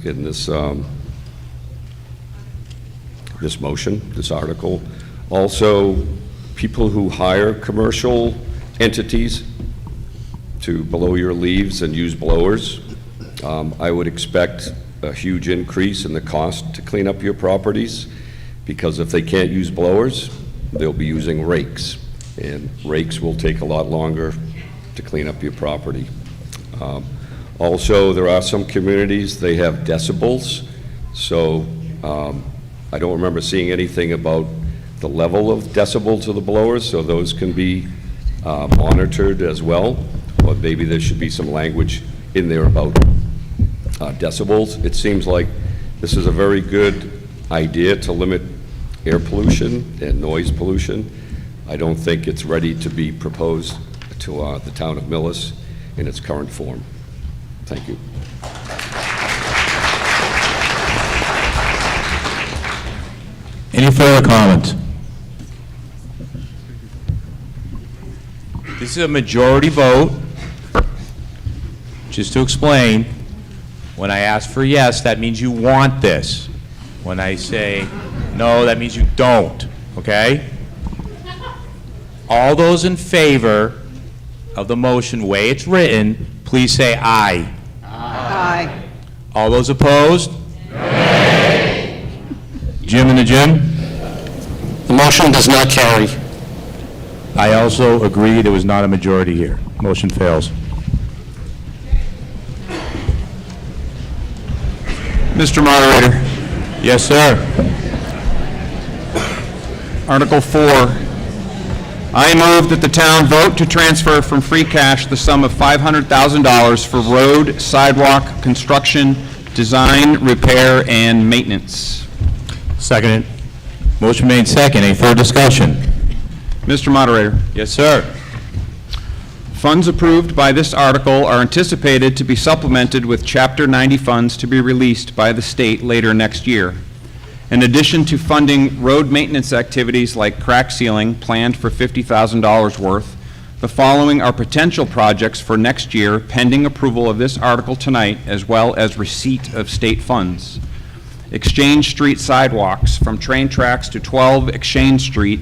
motion, this article. Also, people who hire commercial entities to blow your leaves and use blowers, I would expect a huge increase in the cost to clean up your properties, because if they can't use blowers, they'll be using rakes, and rakes will take a lot longer to clean up your property. Also, there are some communities, they have decibels, so I don't remember seeing anything about the level of decibels of the blowers, so those can be monitored as well, or maybe there should be some language in there about decibels. It seems like this is a very good idea to limit air pollution and noise pollution, I don't think it's ready to be proposed to the town of Millis in its current form. Thank you. Any further comments? This is a majority vote. Just to explain, when I ask for yes, that means you want this. When I say no, that means you don't, okay? All those in favor of the motion, the way it's written, please say aye. Aye. All those opposed? Nay. Jim and the Jim? The motion does not carry. I also agree there was not a majority here. Motion fails. Mr. Moderator. Yes, sir. Article 4. I move that the town vote to transfer from free cash the sum of $500,000 for road, sidewalk, construction, design, repair, and maintenance. Second. Motion made second. Any further discussion? Mr. Moderator. Yes, sir. Funds approved by this article are anticipated to be supplemented with Chapter 90 funds to be released by the state later next year. In addition to funding road maintenance activities like crack sealing planned for $50,000 worth, the following are potential projects for next year pending approval of this article tonight, as well as receipt of state funds. Exchange Street sidewalks from train tracks to 12 Exchange Street,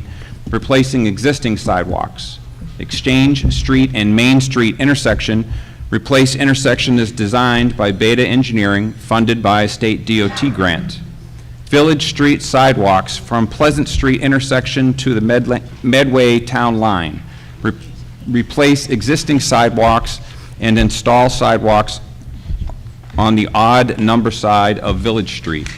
replacing existing sidewalks. Exchange Street and Main Street intersection, replace intersection as designed by Beta Engineering, funded by a state DOT grant. Village Street sidewalks from Pleasant Street intersection to the Medway Town line. Replace existing sidewalks and install sidewalks on the odd number side of Village Street.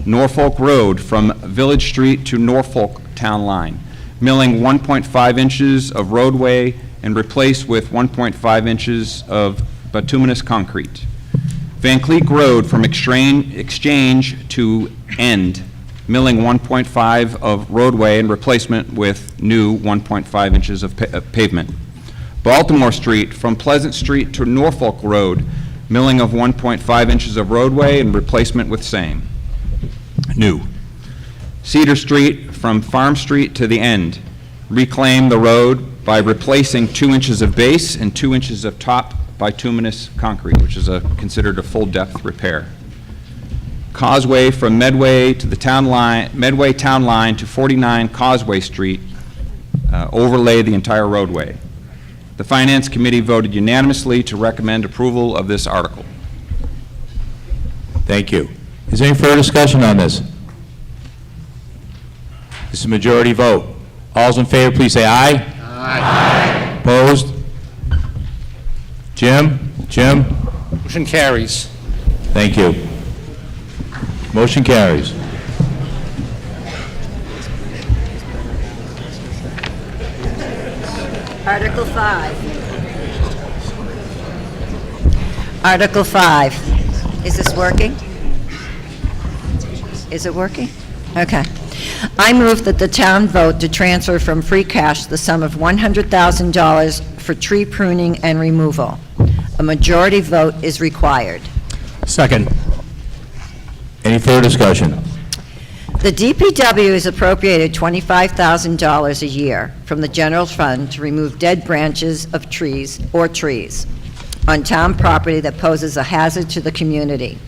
Norfolk Road from Village Street to Norfolk Town line. Milling 1.5 inches of roadway and replace with 1.5 inches of bituminous concrete. Van Cleek Road from Exchange to End, milling 1.5 of roadway and replacement with new 1.5 inches of pavement. Baltimore Street from Pleasant Street to Norfolk Road, milling of 1.5 inches of roadway and replacement with same. New. Cedar Street from Farm Street to the End, reclaim the road by replacing 2 inches of base and 2 inches of top bituminous concrete, which is considered a full depth repair. Causeway from Medway to the town line, Medway Town line to 49 Causeway Street, overlay the entire roadway. The Finance Committee voted unanimously to recommend approval of this article. Thank you. Is there any further discussion on this? This is a majority vote. All's in favor, please say aye. Aye. Opposed? Jim? Jim? Motion carries. Thank you. Motion carries. Article 5. Article 5. Is this working? Is it working? Okay. I move that the town vote to transfer from free cash the sum of $100,000 for tree pruning and removal. A majority vote is required. Second. Any further discussion? The DPW is appropriated $25,000 a year from the general fund to remove dead branches of trees on town property that poses a hazard to the community.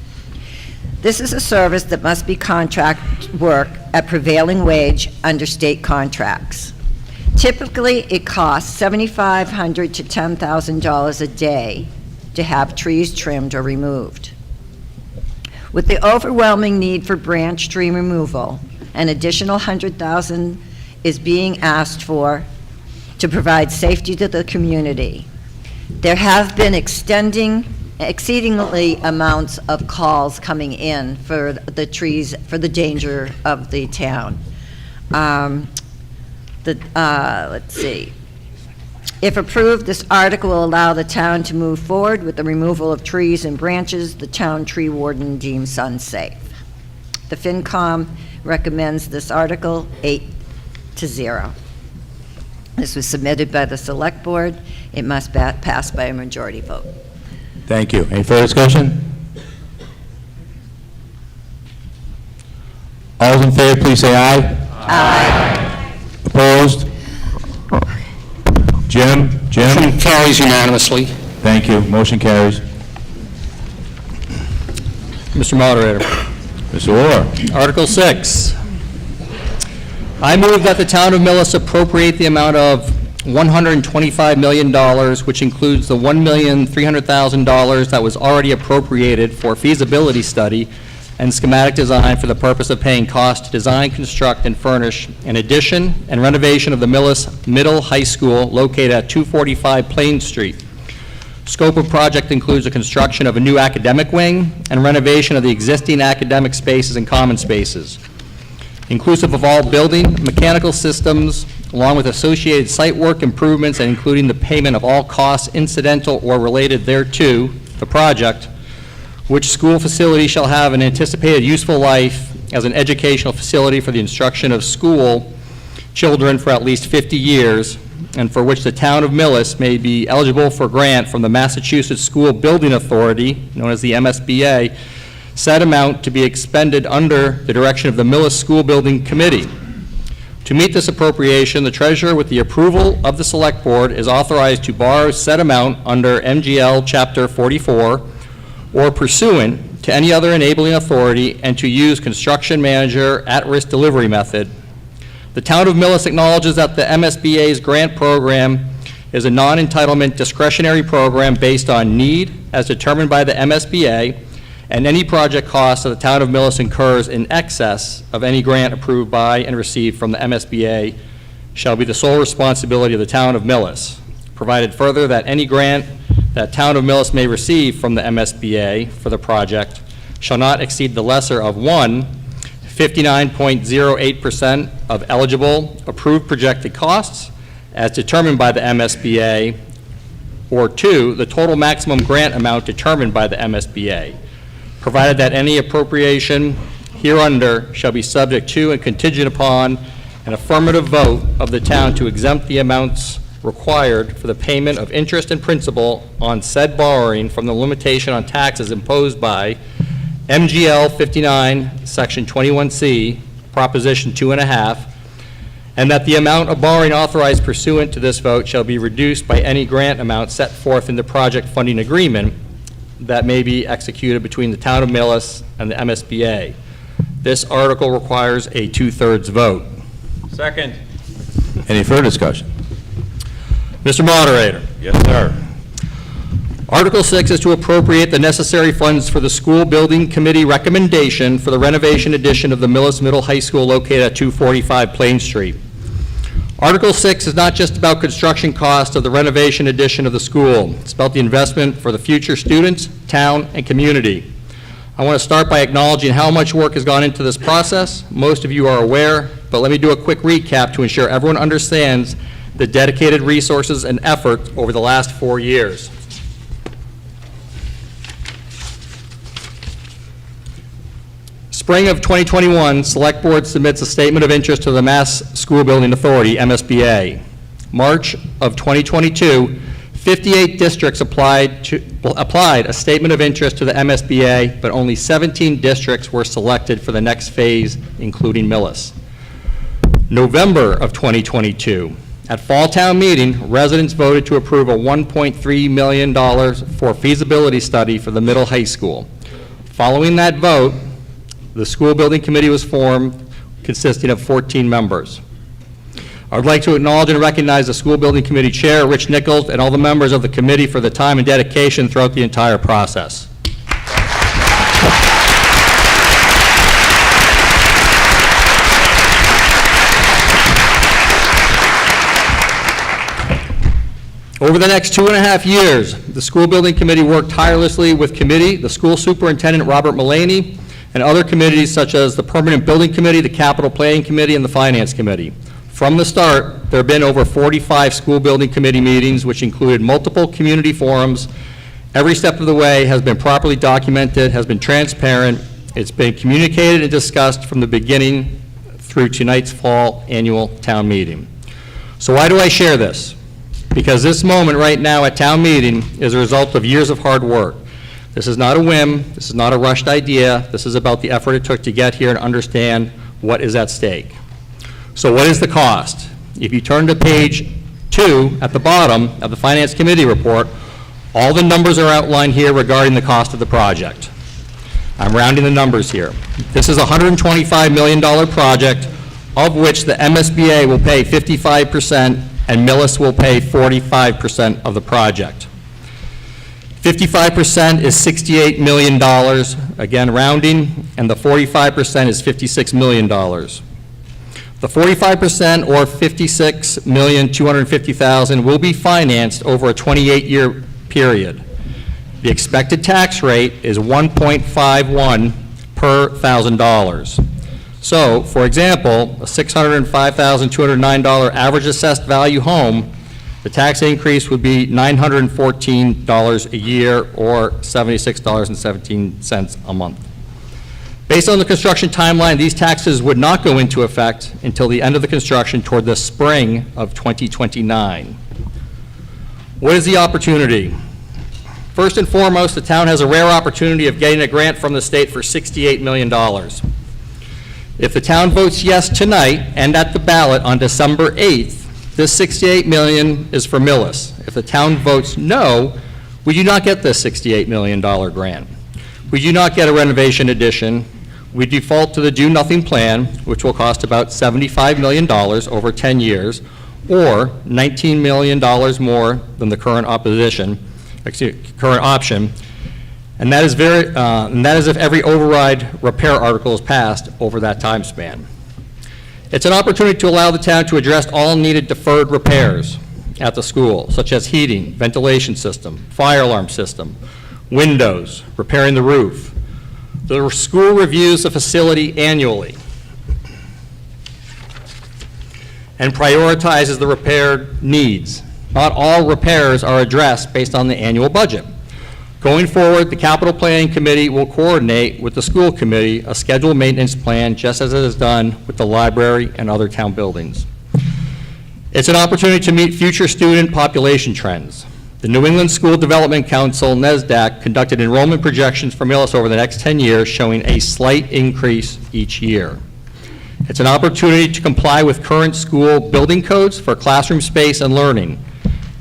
This is a service that must be contract work at prevailing wage under state contracts. Typically, it costs $7,500 to $10,000 a day to have trees trimmed or removed. With the overwhelming need for branch tree removal, an additional $100,000 is being asked for to provide safety to the community. There have been exceedingly amounts of calls coming in for the trees, for the danger of the town. Let's see. If approved, this article will allow the town to move forward with the removal of trees and branches the town tree warden deems unsafe. The FinCom recommends this article 8-0. This was submitted by the Select Board. It must pass by a majority vote. Thank you. Any further discussion? All those in favor, please say aye. Aye. Opposed? Jim? Motion carries unanimously. Thank you. Motion carries. Mr. Moderator. Mr. Orr. Article 6. I move that the town of Millis appropriate the amount of $125 million, which includes the $1,300,000 that was already appropriated for feasibility study and schematic design for the purpose of paying cost to design, construct, and furnish an addition and renovation of the Millis Middle High School located at 245 Plain Street. Scope of project includes the construction of a new academic wing and renovation of the existing academic spaces and common spaces, inclusive of all building, mechanical systems, along with associated site work improvements and including the payment of all costs incidental or related thereto, the project, which school facility shall have an anticipated useful life as an educational facility for the instruction of school children for at least 50 years, and for which the town of Millis may be eligible for grant from the Massachusetts School Building Authority, known as the MSBA, said amount to be expended under the direction of the Millis School Building Committee. To meet this appropriation, the treasurer, with the approval of the Select Board, is authorized to borrow said amount under MGL Chapter 44 or pursuant to any other enabling authority, and to use construction manager at-risk delivery method. The town of Millis acknowledges that the MSBA's grant program is a non-entitlement discretionary program based on need as determined by the MSBA, and any project cost that the town of Millis incurs in excess of any grant approved by and received from the MSBA shall be the sole responsibility of the town of Millis. Provided further that any grant that town of Millis may receive from the MSBA for the project shall not exceed the lesser of 1, 59.08% of eligible approved projected costs as determined by the MSBA, or 2, the total maximum grant amount determined by the MSBA, provided that any appropriation hereunder shall be subject to and contingent upon an affirmative vote of the town to exempt the amounts required for the payment of interest and principal on said borrowing from the limitation on taxes imposed by MGL 59, Section 21C, Proposition 2.5, and that the amount of borrowing authorized pursuant to this vote shall be reduced by any grant amount set forth in the project funding agreement that may be executed between the town of Millis and the MSBA. This article requires a 2/3 vote. Second. Any further discussion? Mr. Moderator. Yes, sir. Article 6 is to appropriate the necessary funds for the School Building Committee recommendation for the renovation addition of the Millis Middle High School located at 245 Plain Street. Article 6 is not just about construction cost of the renovation addition of the school. It's about the investment for the future students, town, and community. I want to start by acknowledging how much work has gone into this process. Most of you are aware, but let me do a quick recap to ensure everyone understands the dedicated resources and effort over the last 4 years. Spring of 2021, Select Board submits a statement of interest to the Mass School Building Authority, MSBA. March of 2022, 58 districts applied a statement of interest to the MSBA, but only 17 districts were selected for the next phase, including Millis. November of 2022, at Fall Town Meeting, residents voted to approve a $1.3 million for feasibility study for the middle high school. Following that vote, the School Building Committee was formed, consisting of 14 members. I would like to acknowledge and recognize the School Building Committee Chair, Rich Nichols, and all the members of the committee for the time and dedication throughout the entire process. Over the next 2.5 years, the School Building Committee worked tirelessly with committee, the School Superintendent, Robert Mullaney, and other committees such as the Permanent Building Committee, the Capital Planning Committee, and the Finance Committee. From the start, there have been over 45 School Building Committee meetings, which included multiple community forums. Every step of the way has been properly documented, has been transparent. It's been communicated and discussed from the beginning through tonight's fall annual town meeting. So why do I share this? Because this moment right now at town meeting is a result of years of hard work. This is not a whim, this is not a rushed idea, this is about the effort it took to get here and understand what is at stake. So what is the cost? If you turn to page 2 at the bottom of the Finance Committee report, all the numbers are outlined here regarding the cost of the project. I'm rounding the numbers here. This is a $125 million project, of which the MSBA will pay 55% and Millis will pay 45% of the project. 55% is $68 million, again rounding, and the 45% is $56 million. The 45% or $56,250,000 will be financed over a 28-year period. The expected tax rate is 1.51 per $1,000. So, for example, a $605,209 average assessed value home, the tax increase would be $914 a year or $76.17 a month. Based on the construction timeline, these taxes would not go into effect until the end of the construction toward the spring of 2029. What is the opportunity? First and foremost, the town has a rare opportunity of getting a grant from the state for $68 million. If the town votes yes tonight and at the ballot on December 8th, this $68 million is for Millis. If the town votes no, we do not get this $68 million grant. We do not get a renovation addition. We default to the do-nothing plan, which will cost about $75 million over 10 years, or $19 million more than the current option. And that is if every override repair article is passed over that time span. It's an opportunity to allow the town to address all needed deferred repairs at the school, such as heating, ventilation system, fire alarm system, windows, repairing the roof. The school reviews the facility annually and prioritizes the repair needs. Not all repairs are addressed based on the annual budget. Going forward, the Capital Planning Committee will coordinate with the school committee a scheduled maintenance plan, just as it is done with the library and other town buildings. It's an opportunity to meet future student population trends. The New England School Development Council, NESDAC, conducted enrollment projections for Millis over the next 10 years, showing a slight increase each year. It's an opportunity to comply with current school building codes for classroom space and learning.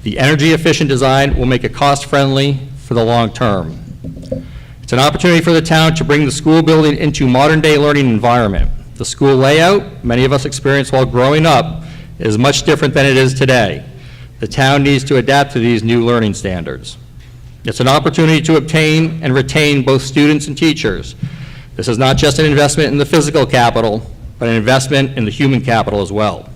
The energy-efficient design will make it cost-friendly for the long term. It's an opportunity for the town to bring the school building into modern-day learning environment. The school layout, many of us experienced while growing up, is much different than it is today. The town needs to adapt to these new learning standards. It's an opportunity to obtain and retain both students and teachers. This is not just an investment in the physical capital, but an investment in the human capital as well.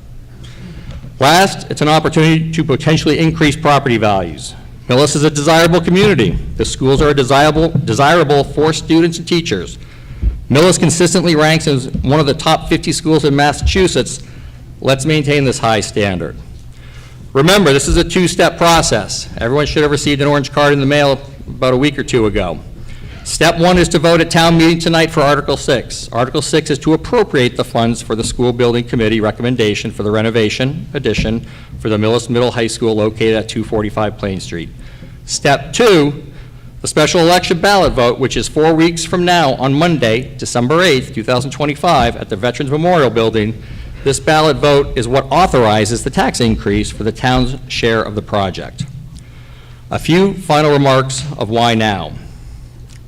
Last, it's an opportunity to potentially increase property values. Millis is a desirable community. The schools are desirable for students and teachers. Millis consistently ranks as one of the top 50 schools in Massachusetts. Let's maintain this high standard. Remember, this is a two-step process. Everyone should have received an orange card in the mail about a week or two ago. Step 1 is to vote at town meeting tonight for Article 6. Article 6 is to appropriate the funds for the school building committee recommendation for the renovation addition for the Millis Middle High School located at 245 Plain Street. Step 2, the special election ballot vote, which is 4 weeks from now on Monday, December 8th, 2025, at the Veterans Memorial Building. This ballot vote is what authorizes the tax increase for the town's share of the project. A few final remarks of why now.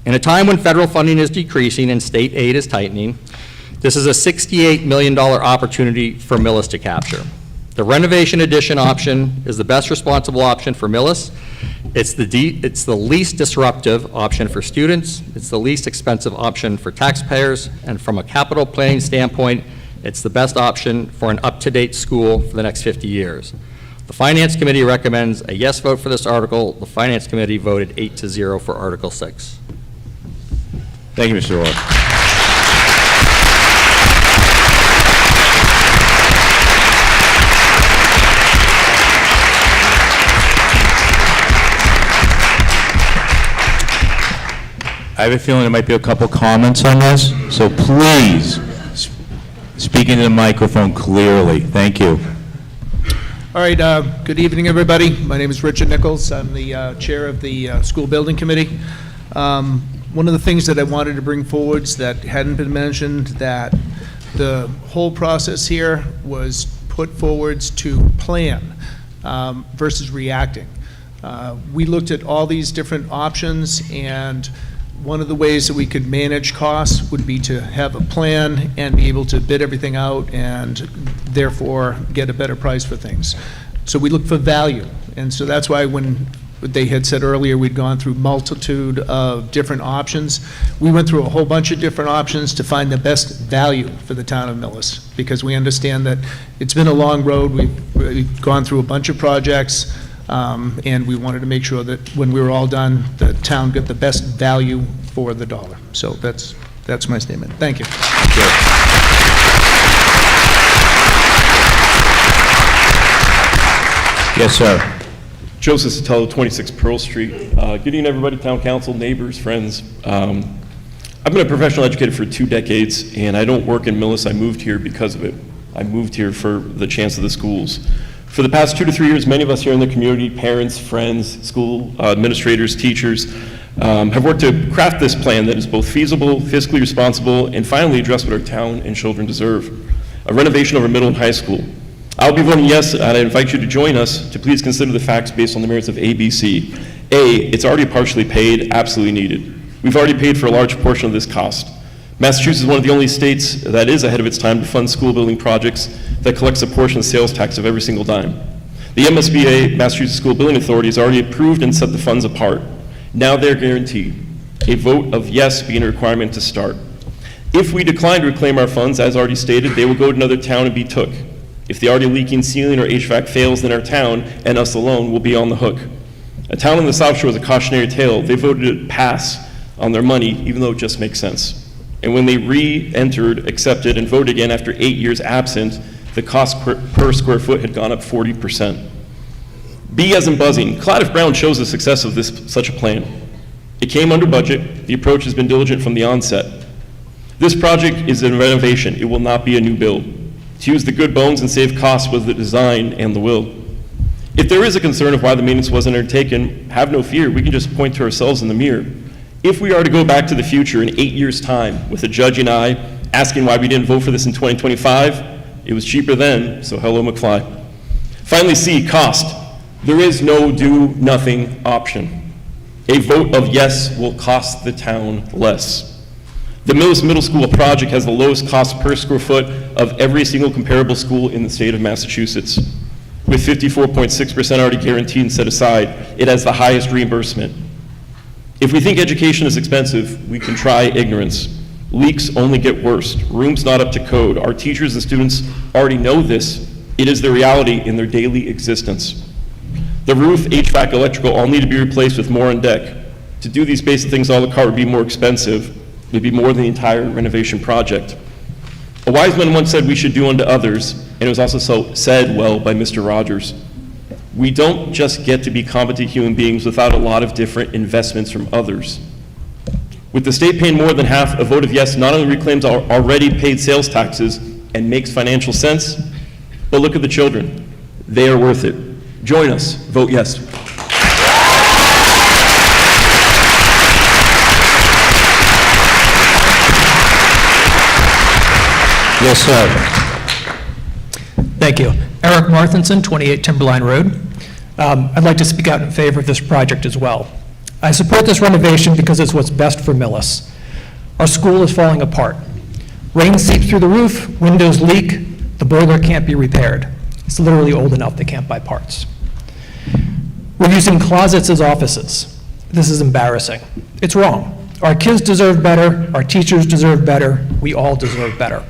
In a time when federal funding is decreasing and state aid is tightening, this is a $68 million opportunity for Millis to capture. The renovation addition option is the best responsible option for Millis. It's the least disruptive option for students. It's the least expensive option for taxpayers. And from a capital planning standpoint, it's the best option for an up-to-date school for the next 50 years. The Finance Committee recommends a yes vote for this article. The Finance Committee voted 8-0 for Article 6. Thank you, Mr. Orr. I have a feeling there might be a couple comments on this, so please speak into the microphone clearly. Thank you. All All right, good evening, everybody. My name is Richard Nichols. I'm the chair of the School Building Committee. One of the things that I wanted to bring forward that hadn't been mentioned, that the whole process here was put forwards to plan versus reacting. We looked at all these different options, and one of the ways that we could manage costs would be to have a plan and be able to bid everything out and therefore get a better price for things. So we look for value. And so that's why when they had said earlier we'd gone through multitude of different options, we went through a whole bunch of different options to find the best value for the town of Millis, because we understand that it's been a long road. We've gone through a bunch of projects, and we wanted to make sure that when we were all done, the town got the best value for the dollar. So that's my statement. Thank you. Yes, sir. Joseph Sotelo, 26 Pearl Street. Good evening, everybody, town council, neighbors, friends. I've been a professional educator for 2 decades, and I don't work in Millis. I moved here because of it. I moved here for the chance of the schools. For the past 2 to 3 years, many of us here in the community, parents, friends, school administrators, teachers, have worked to craft this plan that is both feasible, fiscally responsible, and finally address what our town and children deserve: a renovation of our middle and high school. I'll be voting yes, and I invite you to join us to please consider the facts based on the merits of ABC. A, it's already partially paid, absolutely needed. We've already paid for a large portion of this cost. Massachusetts is one of the only states that is ahead of its time to fund school building projects that collects a portion of sales tax of every single dime. The MSBA, Massachusetts School Building Authority, has already approved and set the funds apart. Now they're guaranteed. A vote of yes being a requirement to start. If we decline to reclaim our funds, as already stated, they will go to another town and be took. If the already leaking ceiling or HVAC fails, then our town, and us alone, will be on the hook. A town in the South Shore is a cautionary tale. They voted to pass on their money, even though it just makes sense. And when they re-entered, accepted, and voted again after 8 years absent, the cost per square foot had gone up 40%. B as in buzzing. Claddiff Brown shows the success of such a plan. It came under budget. The approach has been diligent from the onset. This project is a renovation. It will not be a new build. To use the good bones and save costs was the design and the will. If there is a concern of why the maintenance wasn't undertaken, have no fear. We can just point to ourselves in the mirror. If we are to go back to the future in 8 years' time with a judge and I asking why we didn't vote for this in 2025, it was cheaper then, so hello McFly. Finally, C, cost. There is no do-nothing option. A vote of yes will cost the town less. The Millis Middle School project has the lowest cost per square foot of every single comparable school in the state of Massachusetts. With 54.6% already guaranteed and set aside, it has the highest reimbursement. If we think education is expensive, we can try ignorance. Leaks only get worse. Rooms not up to code. Our teachers and students already know this. It is the reality in their daily existence. The roof, HVAC, electrical all need to be replaced with more on deck. To do these basic things a la carte would be more expensive. It would be more than the entire renovation project. A wise man once said we should do unto others, and it was also said well by Mr. Rogers. We don't just get to be competent human beings without a lot of different investments from others. With the state paying more than half, a vote of yes not only reclaims our already paid sales taxes and makes financial sense, but look at the children. They are worth it. Join us. Vote yes. Yes, sir. Thank you. Eric Marthinson, 28 Timberline Road. I'd like to speak out in favor of this project as well. I support this renovation because it's what's best for Millis. Our school is falling apart. Rain seeps through the roof, windows leak, the boiler can't be repaired. It's literally old enough they can't buy parts. We're using closets as offices. This is embarrassing. It's wrong. Our kids deserve better, our teachers deserve better, we all deserve better.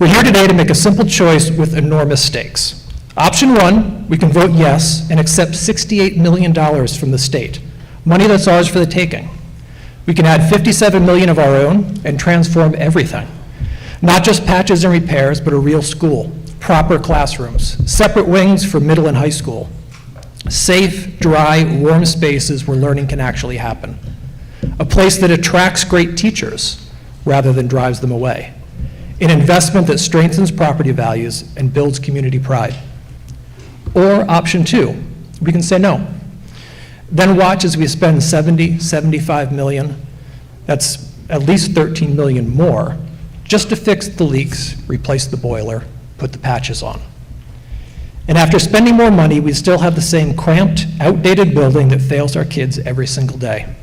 We're here today to make a simple choice with enormous stakes. Option one, we can vote yes and accept $68 million from the state, money that's ours for the taking. We can add $57 million of our own and transform everything. Not just patches and repairs, but a real school, proper classrooms, separate wings for middle and high school, safe, dry, warm spaces where learning can actually happen. A place that attracts great teachers rather than drives them away. An investment that strengthens property values and builds community pride. Or option two, we can say no. Then watch as we spend 70, 75 million, that's at least 13 million more, just to fix the leaks, replace the boiler, put the patches on. And after spending more money, we still have the same cramped, outdated building that fails our kids every single day.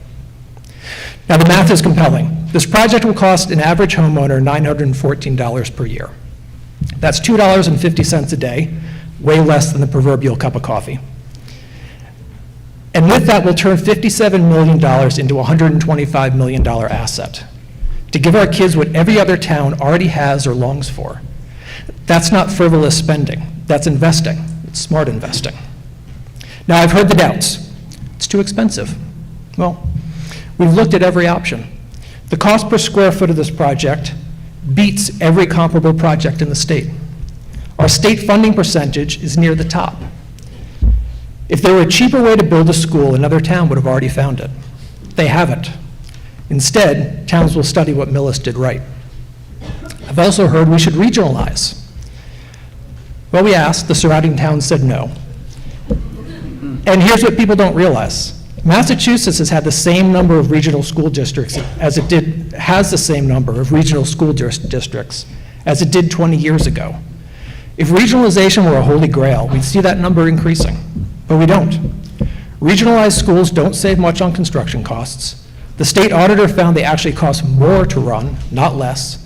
Now, the math is compelling. This project will cost an average homeowner $914 per year. That's $2.50 a day, way less than the proverbial cup of coffee. And with that, we'll turn $57 million into a $125 million asset to give our kids what every other town already has or longs for. That's not frivolous spending. That's investing. It's smart investing. Now, I've heard the doubts. It's too expensive. Well, we've looked at every option. The cost per square foot of this project beats every comparable project in the state. Our state funding percentage is near the top. If there were a cheaper way to build a school, another town would have already found it. They haven't. Instead, towns will study what Millis did right. I've also heard we should regionalize. Well, we asked, the surrounding towns said no. And here's what people don't realize. Massachusetts has had the same number of regional school districts as it did, has the same number of regional school districts as it did 20 years ago. If regionalization were a holy grail, we'd see that number increasing, but we don't. Regionalized schools don't save much on construction costs. The state auditor found they actually cost more to run, not less.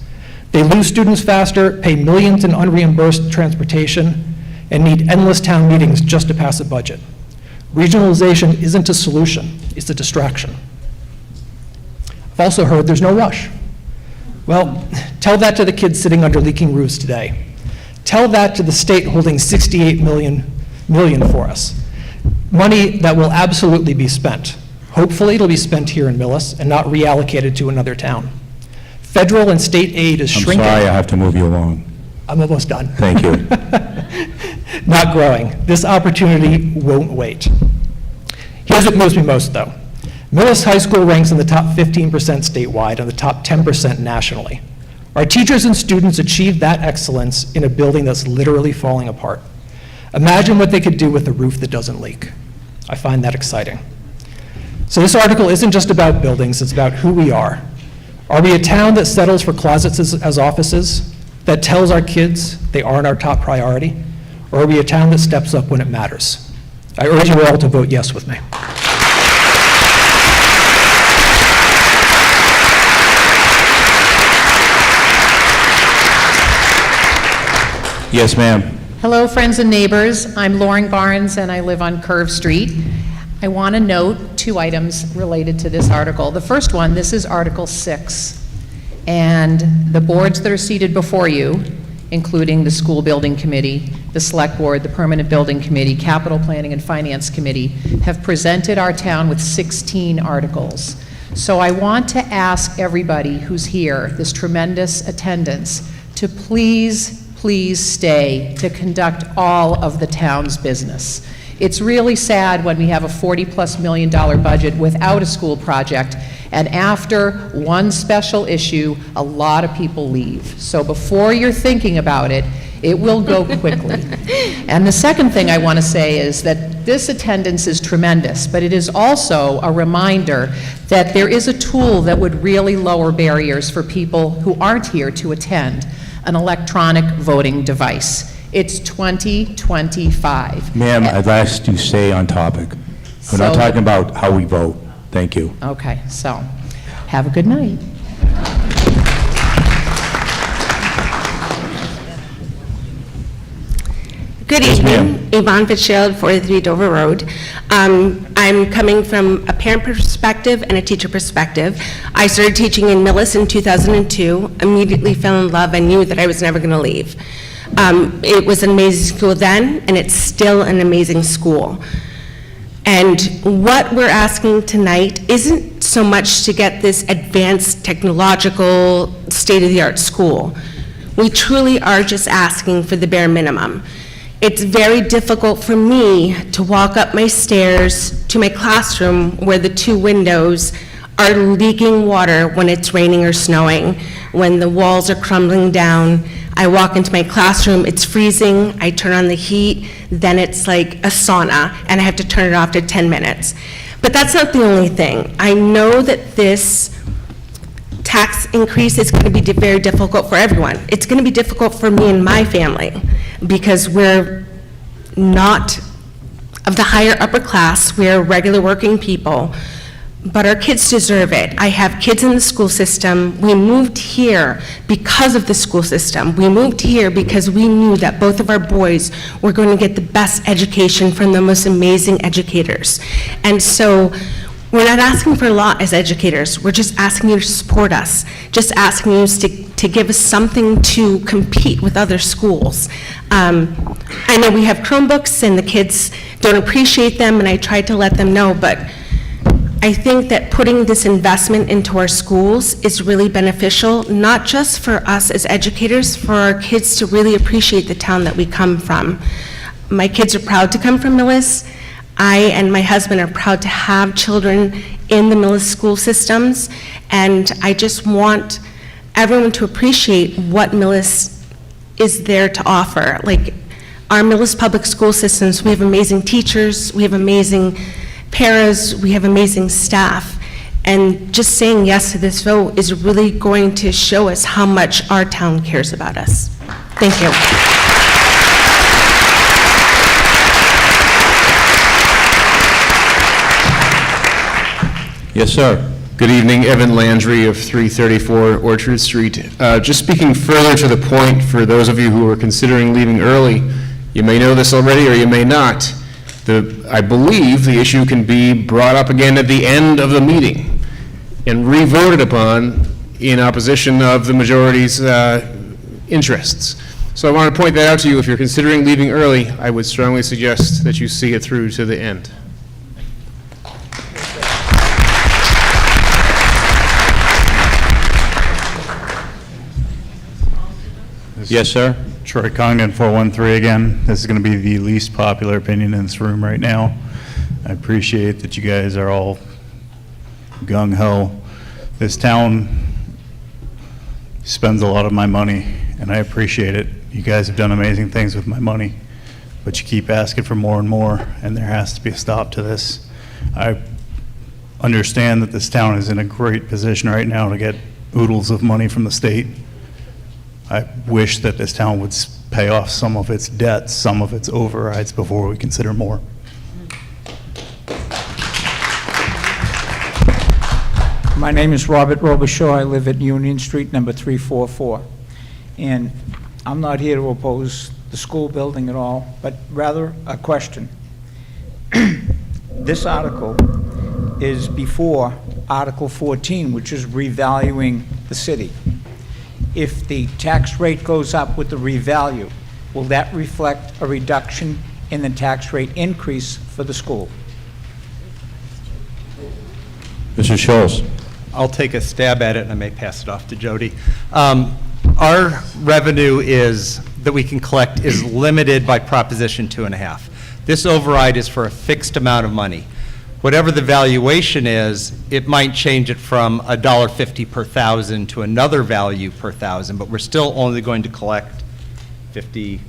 They lose students faster, pay millions in unreimbursed transportation, and need endless town meetings just to pass a budget. Regionalization isn't a solution, it's a distraction. I've also heard there's no rush. Well, tell that to the kids sitting under leaking roofs today. Tell that to the state holding $68 million for us. Money that will absolutely be spent. Hopefully it'll be spent here in Millis and not reallocated to another town. Federal and state aid is shrinking. I'm sorry, I have to move you along. I'm almost done. Thank you. Not growing. This opportunity won't wait. Here's what moves me most, though. Millis High School ranks in the top 15% statewide and the top 10% nationally. Our teachers and students achieved that excellence in a building that's literally falling apart. Imagine what they could do with a roof that doesn't leak. I find that exciting. So this article isn't just about buildings, it's about who we are. Are we a town that settles for closets as offices, that tells our kids they aren't our top priority? Or are we a town that steps up when it matters? I urge you all to vote yes with me. Yes, ma'am. Hello, friends and neighbors. I'm Lauren Barnes, and I live on Curve Street. I want to note two items related to this article. The first one, this is Article 6, and the boards that are seated before you, including the School Building Committee, the Select Board, the Permanent Building Committee, Capital Planning and Finance Committee, have presented our town with 16 articles. So I want to ask everybody who's here, this tremendous attendance, to please stay to conduct all of the town's business. It's really sad when we have a $40+ million budget without a school project, and after one special issue, a lot of people leave. So before you're thinking about it, it will go quickly. And the second thing I want to say is that this attendance is tremendous, but it is also a reminder that there is a tool that would really lower barriers for people who aren't here to attend, an electronic voting device. It's 2025. Ma'am, I've asked you to stay on topic. We're not So- talking about how we vote. Thank you. Okay, so, have a good night. Good evening, Yvonne Fitzgerald, 43 Dover Road. I'm coming from a parent perspective and a teacher perspective. I started teaching in Millis in 2002, immediately fell in love and knew that I was never going to leave. It was an amazing school then, and it's still an amazing school. And what we're asking tonight isn't so much to get this advanced technological state-of-the-art school. We truly are just asking for the bare minimum. It's very difficult for me to walk up my stairs to my classroom where the two windows are leaking water when it's raining or snowing, when the walls are crumbling down. I walk into my classroom, it's freezing, I turn on the heat, then it's like a sauna, and I have to turn it off to 10 minutes. But that's not the only thing. I know that this tax increase is going to be very difficult for everyone. It's going to be difficult for me and my family because we're not of the higher upper class, we're regular working people, but our kids deserve it. I have kids in the school system. We moved here because of the school system. We moved here because we knew that both of our boys were going to get the best education from the most amazing educators. And so we're not asking for a lot as educators. We're just asking you to support us, just asking you to give us something to compete with other schools. I know we have Chromebooks and the kids don't appreciate them, and I tried to let them know, but I think that putting this investment into our schools is really beneficial, not just for us as educators, for our kids to really appreciate the town that we come from. My kids are proud to come from Millis. I and my husband are proud to have children in the Millis school systems, and I just want everyone to appreciate what Millis is there to offer. Like, our Millis public school systems, we have amazing teachers, we have amazing paras, we have amazing staff, and just saying yes to this vote is really going to show us how much our town cares about us. Thank you. Yes, sir. Good evening, Evan Landry of 334 Orchard Street. Just speaking further to the point, for those of you who are considering leaving early, you may know this already or you may not. I believe the issue can be brought up again at the end of the meeting and re-voted upon in opposition of the majority's interests. So I want to point that out to you. If you're considering leaving early, I would strongly suggest that you see it through to the end. Yes, sir. Troy Congdon, 413 again. This is going to be the least popular opinion in this room right now. I appreciate that you guys are all gung-ho. This town spends a lot of my money, and I appreciate it. You guys have done amazing things with my money, but you keep asking for more and more, and there has to be a stop to this. I understand that this town is in a great position right now to get oodles of money from the state. I wish that this town would pay off some of its debts, some of its overrides before we consider more. My name is Robert Robichaud. I live at Union Street, number 344. And I'm not here to oppose the school building at all, but rather a question. This article is before Article 14, which is revaluing the city. If the tax rate goes up with the revalue, will that reflect a reduction in the tax rate increase for the school? Mr. Scholes. I'll take a stab at it, and I may pass it off to Jody. Our revenue that we can collect is limited by Proposition 2.5. This override is for a fixed amount of money. Whatever the valuation is, it might change it from $1.50 per thousand to another value per thousand, but we're still only going to collect 50,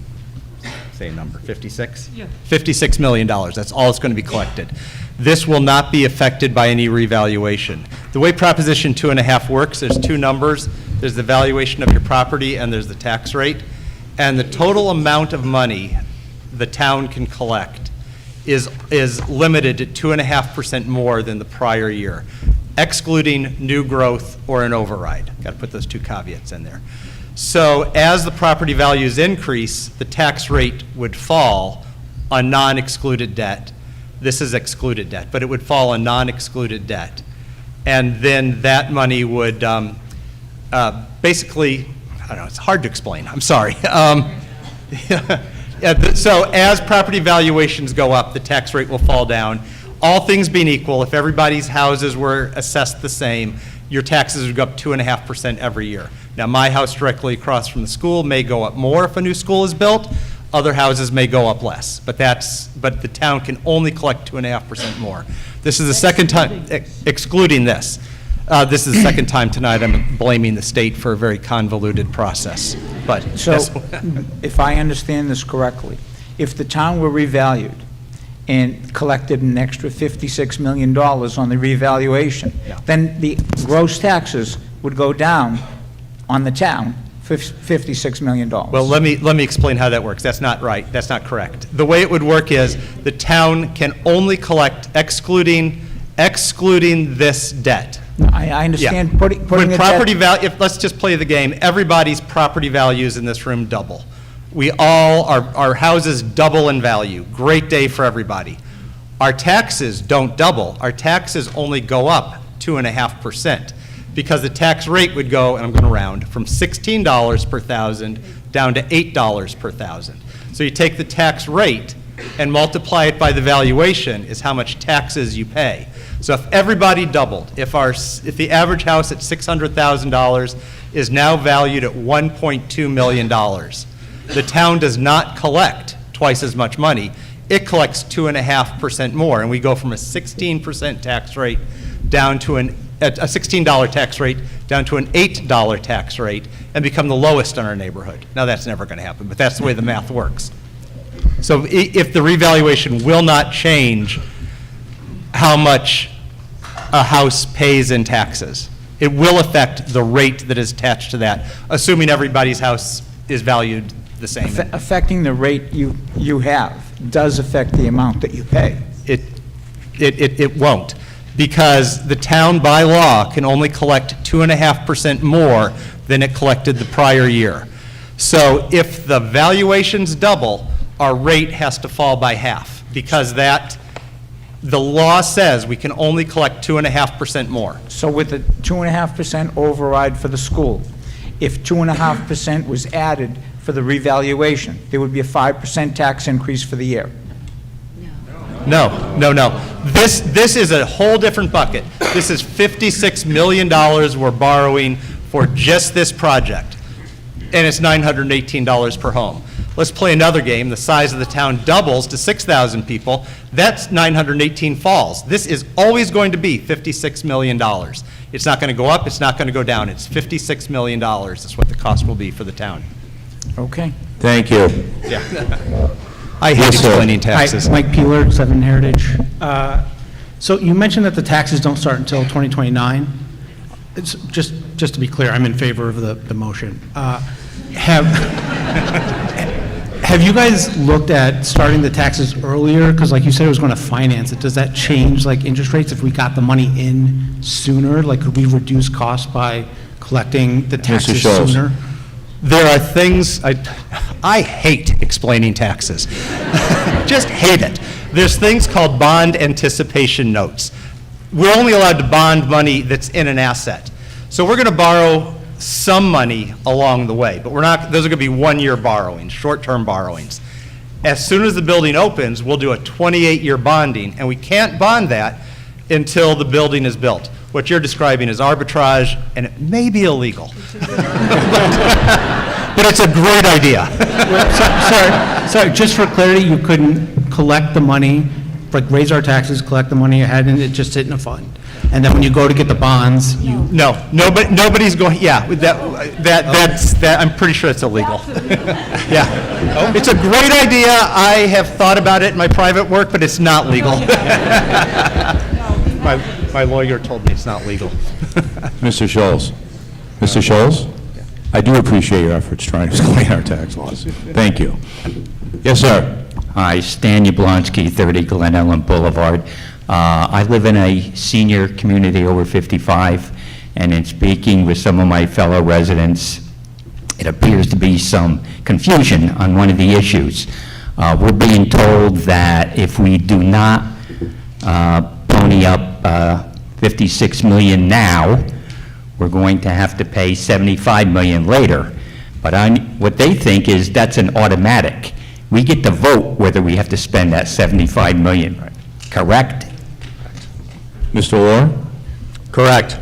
say a number, 56? Yeah. $56 million, that's all it's going to be collected. This will not be affected by any revaluation. The way Proposition 2.5 works, there's two numbers. There's the valuation of your property and there's the tax rate. And the total amount of money the town can collect is limited to 2.5% more than the prior year, excluding new growth or an override. Got to put those two caveats in there. So as the property values increase, the tax rate would fall on non-excluded debt. This is excluded debt, but it would fall on non-excluded debt. And then that money would basically, I don't know, it's hard to explain, I'm sorry. So as property valuations go up, the tax rate will fall down. All things being equal, if everybody's houses were assessed the same, your taxes would go up 2.5% every year. Now, my house directly across from the school may go up more if a new school is built. Other houses may go up less, but the town can only collect 2.5% more. This is the second time, excluding this. This is the second time tonight I'm blaming the state for a very convoluted process, but. So, if I understand this correctly, if the town were revalued and collected an extra $56 million on the revaluation, then the gross taxes would go down on the town $56 million. Well, let me explain how that works. That's not right. That's not correct. The way it would work is the town can only collect excluding this debt. I understand Yeah. putting When the property debt... value, let's just play the game, everybody's property values in this room double. Our houses double in value. Great day for everybody. Our taxes don't double. Our taxes only go up 2.5%, because the tax rate would go, and I'm going to round, from $16 per thousand down to $8 per thousand. So you take the tax rate and multiply it by the valuation is how much taxes you pay. So if everybody doubled, if the average house at $600,000 is now valued at $1.2 million, the town does not collect twice as much money. It collects 2.5% more, and we go from a 16% tax rate down to a $16 tax rate down to an $8 tax rate and become the lowest in our neighborhood. Now, that's never going to happen, but that's the way the math works. So if the revaluation will not change how much a house pays in taxes, it will affect the rate that is attached to that, assuming everybody's house is valued the same. Affecting the rate you have does affect the amount that you pay. It won't, because the town by law can only collect 2.5% more than it collected the prior year. So if the valuations double, our rate has to fall by half, because the law says we can only collect 2.5% more. So with the 2.5% override for the school, if 2.5% was added for the revaluation, there would be a 5% tax increase for the year. No. This is a whole different bucket. This is $56 million we're borrowing for just this project, and it's $918 per home. Let's play another game. The size of the town doubles to 6,000 people. That's 918 falls. This is always going to be $56 million. It's not going to go up. It's not going to go down. It's $56 million. That's what the cost will be for the town. Okay. Thank you. Yeah. I hate explaining taxes. Hi, Mike Peeler, 7 Heritage. So you mentioned that the taxes don't start until 2029. It's just to be clear, I'm in favor of the motion. Have you guys looked at starting the taxes earlier? Because like you said, it was going to finance it. Does that change like interest rates if we got the money in sooner? Like could we reduce costs by collecting the taxes sooner? There are things, I hate explaining taxes. Just hate it. There's things called bond anticipation notes. We're only allowed to bond money that's in an asset. So we're going to borrow some money along the way, but those are going to be one-year borrowings, short-term borrowings. As soon as the building opens, we'll do a 28-year bonding, and we can't bond that until the building is built. What you're describing is arbitrage, and it may be illegal. But it's a great idea. Sorry, just for clarity, you couldn't collect the money, like raise our taxes, collect the money ahead, and it just sit in a fund. And then when you go to get the bonds, you... No, nobody's going, yeah, I'm pretty sure it's illegal. Yeah. It's a great idea. I have thought about it in my private work, but it's not legal. My lawyer told me it's not legal. Mr. Scholes. Mr. Scholes? I do appreciate your efforts trying to explain our tax laws. Thank you. Yes, sir. Hi, Stan Yablonsky, 30 Glen Ellen Boulevard. I live in a senior community over 55, and in speaking with some of my fellow residents, it appears to be some confusion on one of the issues. We're being told that if we do not pony up 56 million now, we're going to have to pay 75 million later. But what they think is that's an automatic. We get to vote whether we have to spend that 75 million, correct? Mr. Orr? Correct.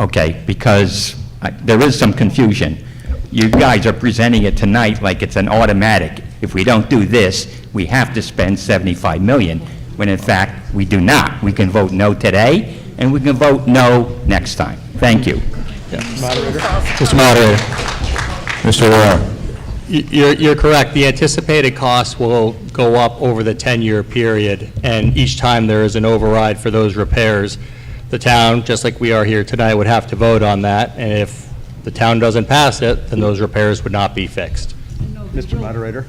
Okay, because there is some confusion. You guys are presenting it tonight like it's an automatic. If we don't do this, we have to spend 75 million, when in fact, we do not. We can vote no today, and we can vote no next time. Thank you. Mr. Moderator. Mr. Rohr. You're correct. The anticipated costs will go up over the 10-year period, and each time there is an override for those repairs, the town, just like we are here tonight, would have to vote on that, and if the town doesn't pass it, then those repairs would not be fixed. Mr. Moderator.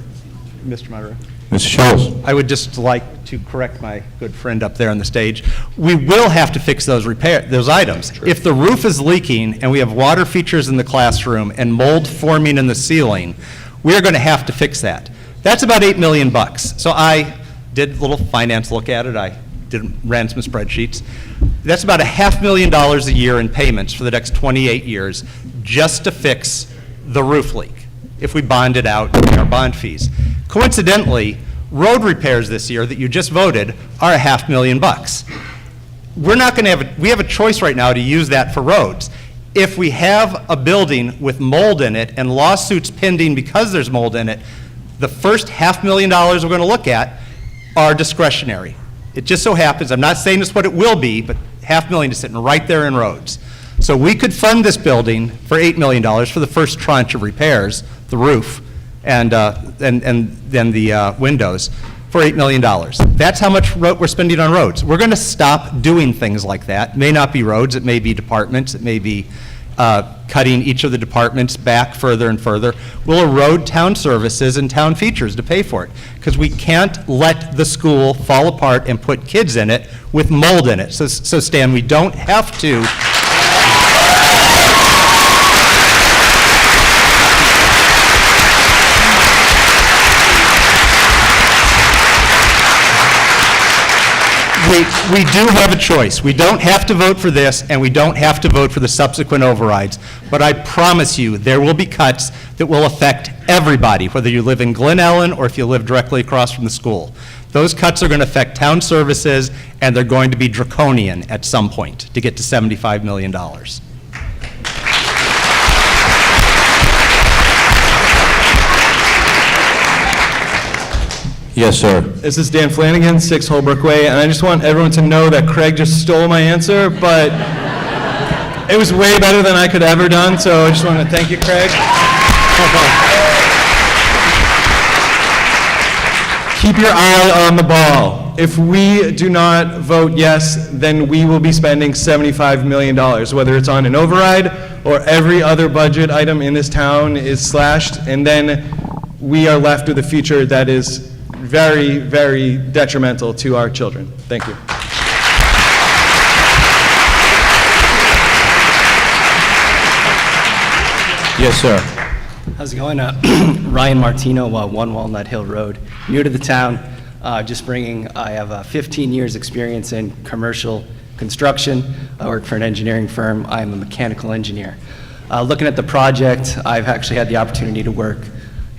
Mr. Moderator. Mr. Schultz. I would just like to correct my good friend up there on the stage. We will have to fix those items. If the roof is leaking and we have water features in the classroom and mold forming in the ceiling, we're going to have to fix that. That's about $8 million. So I did a little finance look at it. I ran some spreadsheets. That's about $500,000 a year in payments for the next 28 years just to fix the roof leak if we bond it out and pay our bond fees. Coincidentally, road repairs this year that you just voted are $500,000. We're not going to we have a choice right now to use that for roads. If we have a building with mold in it and lawsuits pending because there's mold in it, the first $500,000 we're going to look at are discretionary. It just so happens, I'm not saying this is what it will be, but $500,000 is sitting right there in roads. So we could fund this building for $8 million for the first tranche of repairs, the roof, and then the windows, for $8 million. That's how much we're spending on roads. We're going to stop doing things like that. It may not be roads, it may be departments, it may be cutting each of the departments back further and further. We'll erode town services and town features to pay for it, because we can't let the school fall apart and put kids in it with mold in it. So Stan, we don't have to. We do have a choice. We don't have to vote for this, and we don't have to vote for the subsequent overrides. But I promise you, there will be cuts that will affect everybody, whether you live in Glen Ellen or if you live directly across from the school. Those cuts are going to affect town services, and they're going to be draconian at some point to get to $75 million. Yes, sir. This is Dan Flanagan, 6 Holbrook Way, and I just want everyone to know that Craig just stole my answer, but it was way better than I could have ever done, so I just want to thank you, Craig. Keep your eye on the ball. If we do not vote yes, then we will be spending $75 million, whether it's on an override or every other budget item in this town is slashed, and then we are left with a future that is very, very detrimental to our children. Thank you. Yes, sir. How's it going? Ryan Martino, 1 Walnut Hill Road. New to the town, I have 15 years experience in commercial construction. I work for an engineering firm. I'm a mechanical engineer. Looking at the project, I've actually had the opportunity to work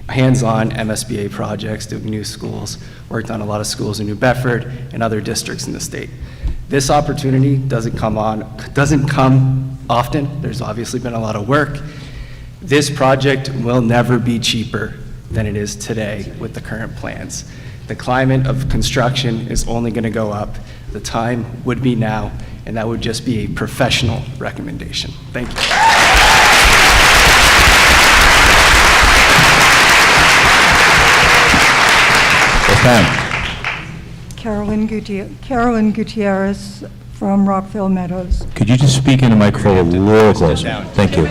hands-on MSBA projects, doing new schools, worked on a lot of schools in New Bedford and other districts in the state. This opportunity doesn't come often. There's obviously been a lot of work. This project will never be cheaper than it is today with the current plans. The climate of construction is only going to go up. The time would be now, and that would just be a professional recommendation. Thank you. Carolyn Gutierrez from Rockville Meadows. Could you just speak in the microphone a little closer? Thank you.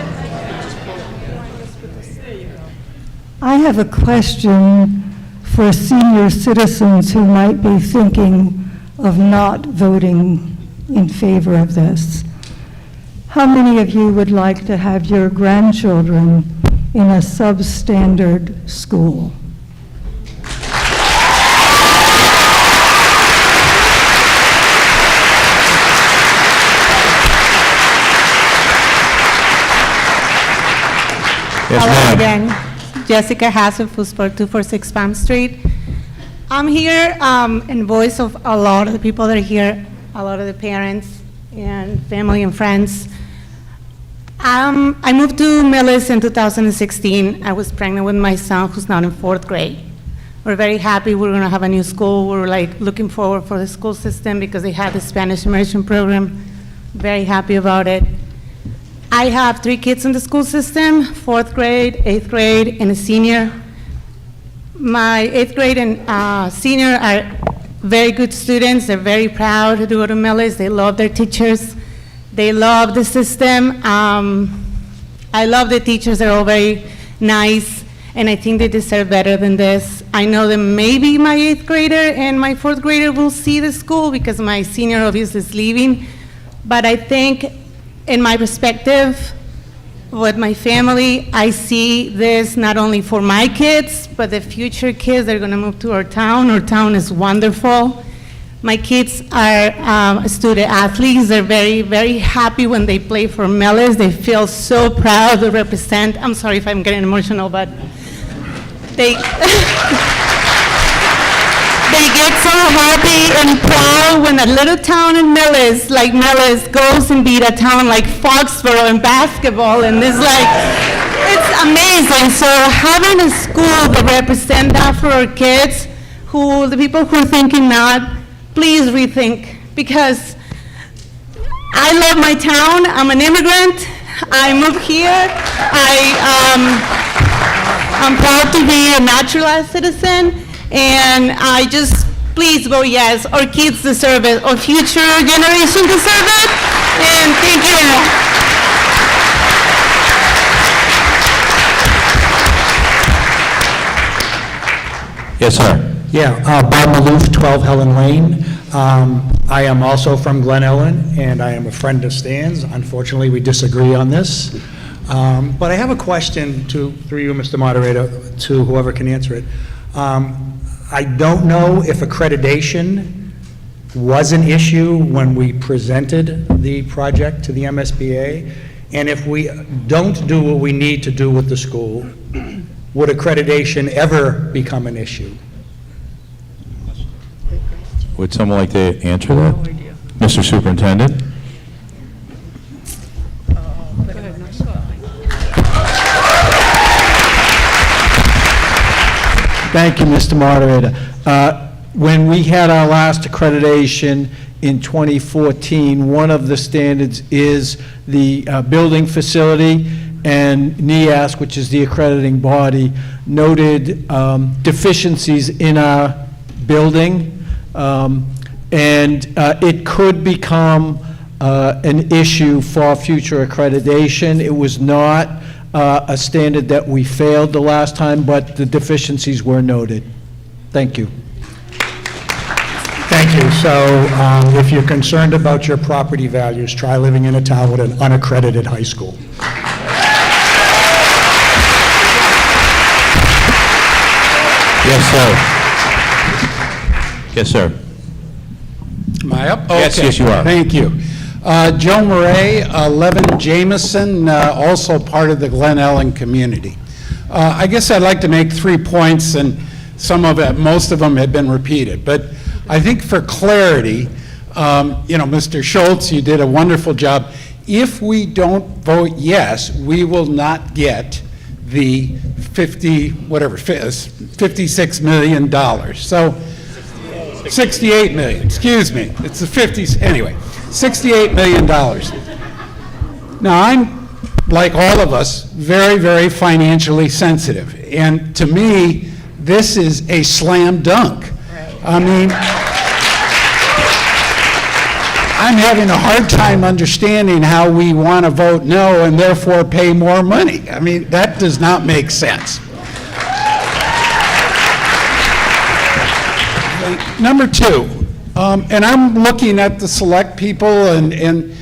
I have a question for senior citizens who might be thinking of not voting in favor of this. How many of you would like to have your grandchildren in a substandard school? Yes, Hello ma'am. again. Jessica Hassel, Footsburg, 246 Palm Street. I'm here in voice of a lot of the people that are here, a lot of the parents and family and friends. I moved to Millis in 2016. I was pregnant with my son, who's now in 4th grade. We're very happy we're going to have a new school. We're like looking forward for the school system because they have the Spanish immersion program. Very happy about it. I have 3 kids in the school system, 4th grade, 8th grade, and a senior. My 8th grade and senior are very good students. They're very proud to go to Millis. They love their teachers. They love the system. I love the teachers. They're all very nice, and I think they deserve better than this. I know that maybe my 8th grader and my 4th grader will see the school because my senior obviously is leaving, but I think in my perspective, with my family, I see this not only for my kids, but the future kids that are going to move to our town. Our town is wonderful. My kids are student athletes. They're very, very happy when they play for Millis. They feel so proud to represent. I'm sorry if I'm getting emotional, but they they get so happy and proud when a little town in Millis, like Millis, goes and beat a town like Foxborough in basketball, and it's like, it's amazing. So having a school that represents that for our kids, the people who are thinking not, please rethink, because I love my town. I'm an immigrant. I moved here. I'm proud to be a naturalized citizen, and I just, please vote yes. Our kids deserve it. Our future generation deserve it. And thank you. Yes, sir. Yeah, Bob Maloof, 12 Helen Lane. I am also from Glen Ellen, and I am a friend of Stan's. Unfortunately, we disagree on this. But I have a question through you, Mr. Moderator, to whoever can answer it. I don't know if accreditation was an issue when we presented the project to the MSBA, and if we don't do what we need to do with the school, would accreditation ever become an issue? Would someone like to answer that? Mr. Superintendent? Thank you, Mr. Moderator. When we had our last accreditation in 2014, one of the standards is the building facility, and NEASC, which is the accrediting body, noted deficiencies in our building, and it could become an issue for future accreditation. It was not a standard that we failed the last time, but the deficiencies were noted. Thank you. Thank you. So if you're concerned about your property values, try living in a town with an unaccredited high school. Yes, sir. Yes, sir. Am I up? Yes, Okay. yes, you are. Thank you. Joe Murray, 11 Jameson, also part of the Glen Ellen community. I guess I'd like to make 3 points, and most of them have been repeated. But I think for clarity, Mr. Schultz, you did a wonderful job. If we don't vote yes, we will not get the $56 million. So 68 million, excuse me. It's the 50s, anyway, $68 million. Now, I'm, like all of us, very, very financially sensitive. And to me, this is a slam dunk. I mean, I'm having a hard time understanding how we want to vote no and therefore pay more money. I mean, that does not make sense. Number 2, and I'm looking at the select people, and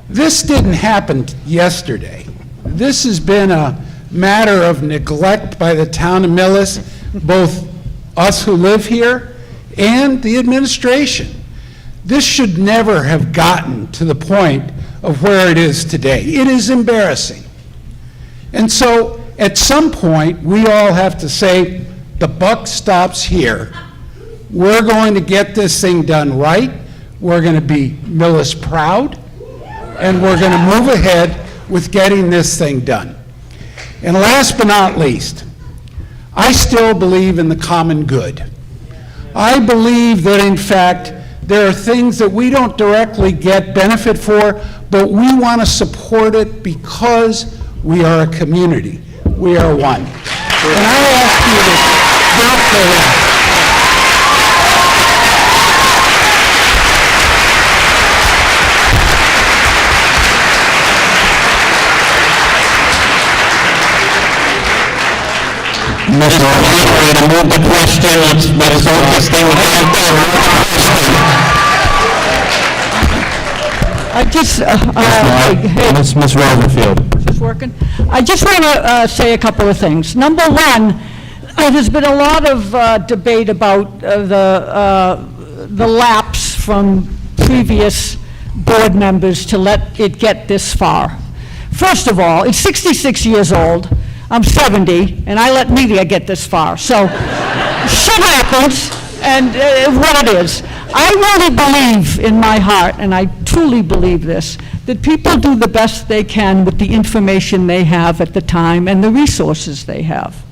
this didn't happen yesterday. This has been a matter of neglect by the town of Millis, both us who live here and the administration. This should never have gotten to the point of where it is today. It is embarrassing. And so, at some point, we all have to say, the buck stops here. We're going to get this thing done right. We're going to be Millis proud, and we're going to move ahead with getting this thing done. And last but not least, I still believe in the common good. I believe that, in fact, There are things that we don't directly get benefit for, but we want to support it because we are a community. We are one. And I ask you to vote for that. Mr. Moderator, move the question. Let's hold this thing without I just, Ms. Rosenfield. Is this working? I just want to say a couple of things. Number one, there's been a lot of debate about the lapse from previous board members to let it get this far. First of all, it's 66 years old. I'm 70, and I let media get this far. So shit happens, and what it is. I really believe in my heart, and I truly believe this, that people do the best they can with the information they have at the time and the resources they have.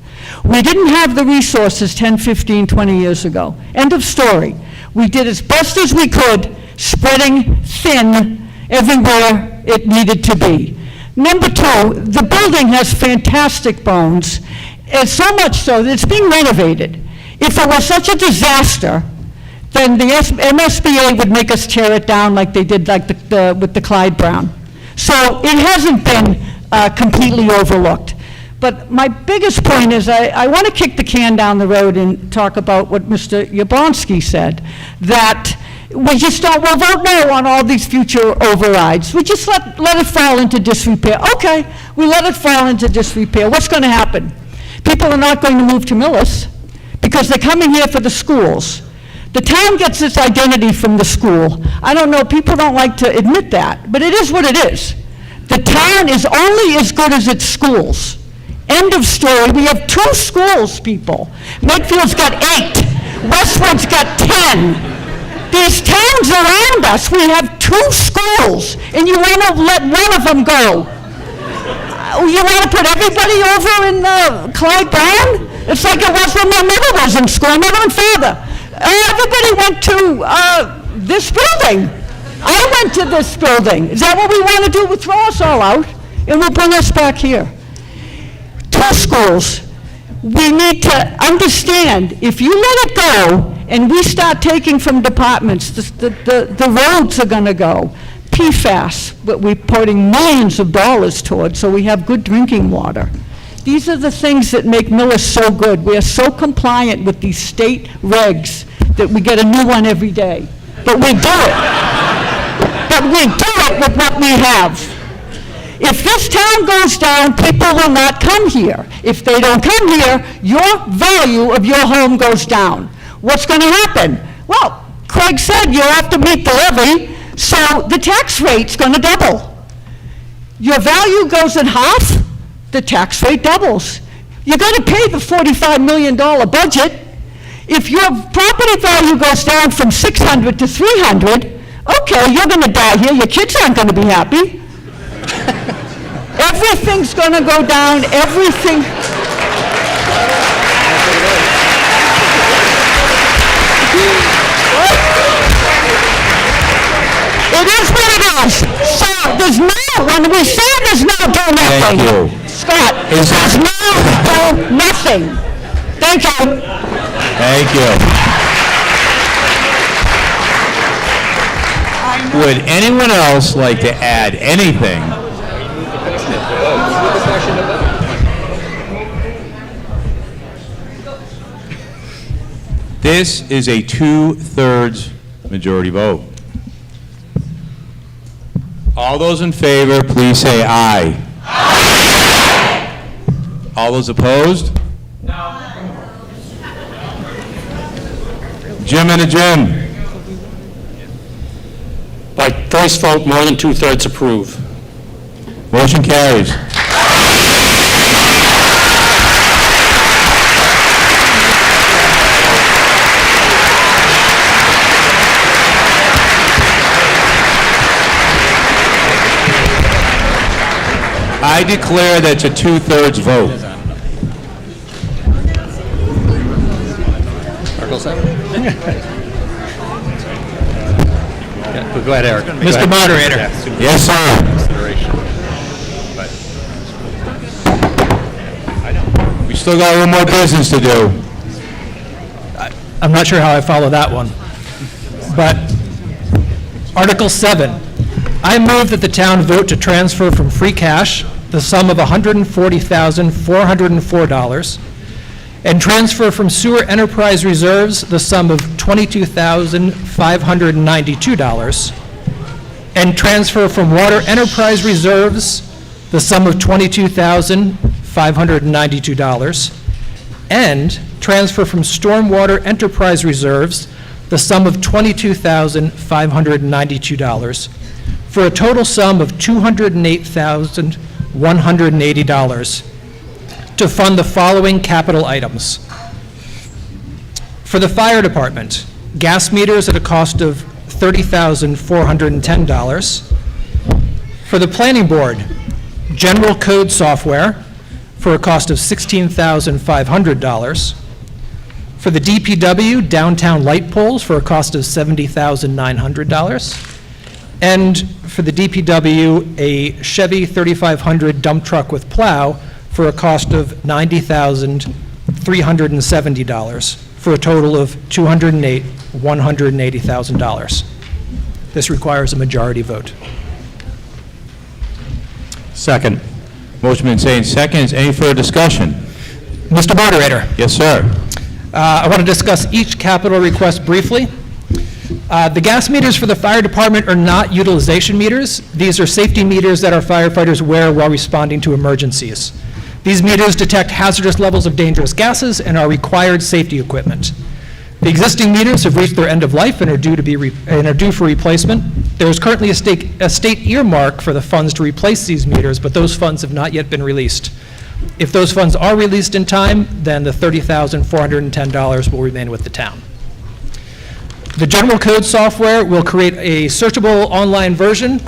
We didn't have the resources 10, 15, 20 years ago. End of story. We did as best as we could, spreading thin everywhere it needed to be. Number two, the building has fantastic bones, and so much so that it's being renovated. If it was such a disaster, then the MSBA would make us tear it down like they did with the Clyde Brown. So it hasn't been completely overlooked. But my biggest point is I want to kick the can down the road and talk about what Mr. Yablonsky said, that we just don't, we'll vote no on all these future overrides. We just let it fall into disrepair. Okay, we let it fall into disrepair. What's going to happen? People are not going to move to Millis because they're coming here for the schools. The town gets its identity from the school. I don't know, people don't like to admit that, but it is what it is. The town is only as good as its schools. End of story. We have 2 schools, people. Medfield's got 8. Westwood's got 10. These towns around us, we have 2 schools, and you want to let one of them go. You want to put everybody over in Clyde Brown? It's like it was when my mother was in school, mother and father. Everybody went to this building. I went to this building. Is that what we want to do? We'll throw us all out, and we'll bring us back here. 2 schools. We need to understand, if you let it go, and we start taking from departments, the roads are going to go. PFAS, but we're putting millions of dollars towards, so we have good drinking water. These are the things that make Millis so good. We are so compliant with these state regs that we get a new one every day. But we do it. But we do it with what we have. If this town goes down, people will not come here. If they don't come here, your value of your home goes down. What's going to happen? Well, Craig said you have to meet the levy, so the tax rate's going to double. Your value goes in half, the tax rate doubles. You're going to pay the $45 million budget. If your property value goes down from 600 to 300, okay, you're going to die here. Your kids aren't going to be happy. Everything's going to go down. Everything. It is what it is. So there's no, when we say there's no do nothing. Thank you. Scott, there's no do nothing. Thank you. Thank you. Would anyone else like to add anything? This is a 2/3 majority vote. All those in favor, please say aye. Aye. All those opposed? No. Jim and a Jim. By voice vote, more than 2/3 approve. Motion carries. I declare that's a 2/3 vote. Article 7. Go ahead, Eric. Mr. Moderator. Yes, sir. We still got a little more business to do. I'm not sure how I follow that one. But Article 7, I move that the town vote to transfer from free cash the sum of $140,404 and transfer from sewer enterprise reserves the sum of $22,592 and transfer from water enterprise reserves the sum of $22,592 and transfer from stormwater enterprise reserves the sum of $22,592 for a total sum of $208,180 to fund the following capital items. For the fire department, gas meters at a cost of $30,410. For the planning board, general code software for a cost of $16,500. For the DPW, downtown light poles for a cost of $70,900. And for the DPW, a Chevy 3500 dump truck with plow for a cost of $90,370, for a total of $208,180,000. This requires a majority vote. Second. Motion been made and seconded. Any further discussion? Mr. Moderator. Yes, sir. I want to discuss each capital request briefly. The gas meters for the fire department are not utilization meters. These are safety meters that our firefighters wear while responding to emergencies. These meters detect hazardous levels of dangerous gases and are required safety equipment. The existing meters have reached their end of life and are due for replacement. There is currently a state earmark for the funds to replace these meters, but those funds have not yet been released. If those funds are released in time, then the $30,410 will remain with the town. The general code software will create a searchable online versions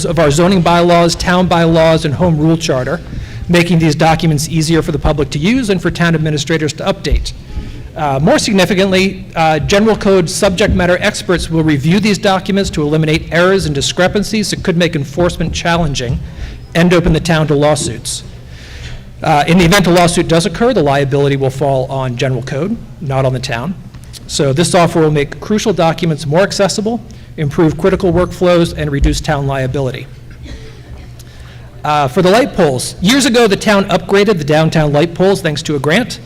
of our zoning bylaws, town bylaws, and home rule charter, making these documents easier for the public to use and for town administrators to update. More significantly, general code subject matter experts will review these documents to eliminate errors and discrepancies that could make enforcement challenging and open the town to lawsuits. In the event a lawsuit does occur, the liability will fall on general code, not on the town. So this software will make crucial documents more accessible, improve critical workflows, and reduce town liability. For the light poles, years ago the town upgraded the downtown light poles thanks to a grant.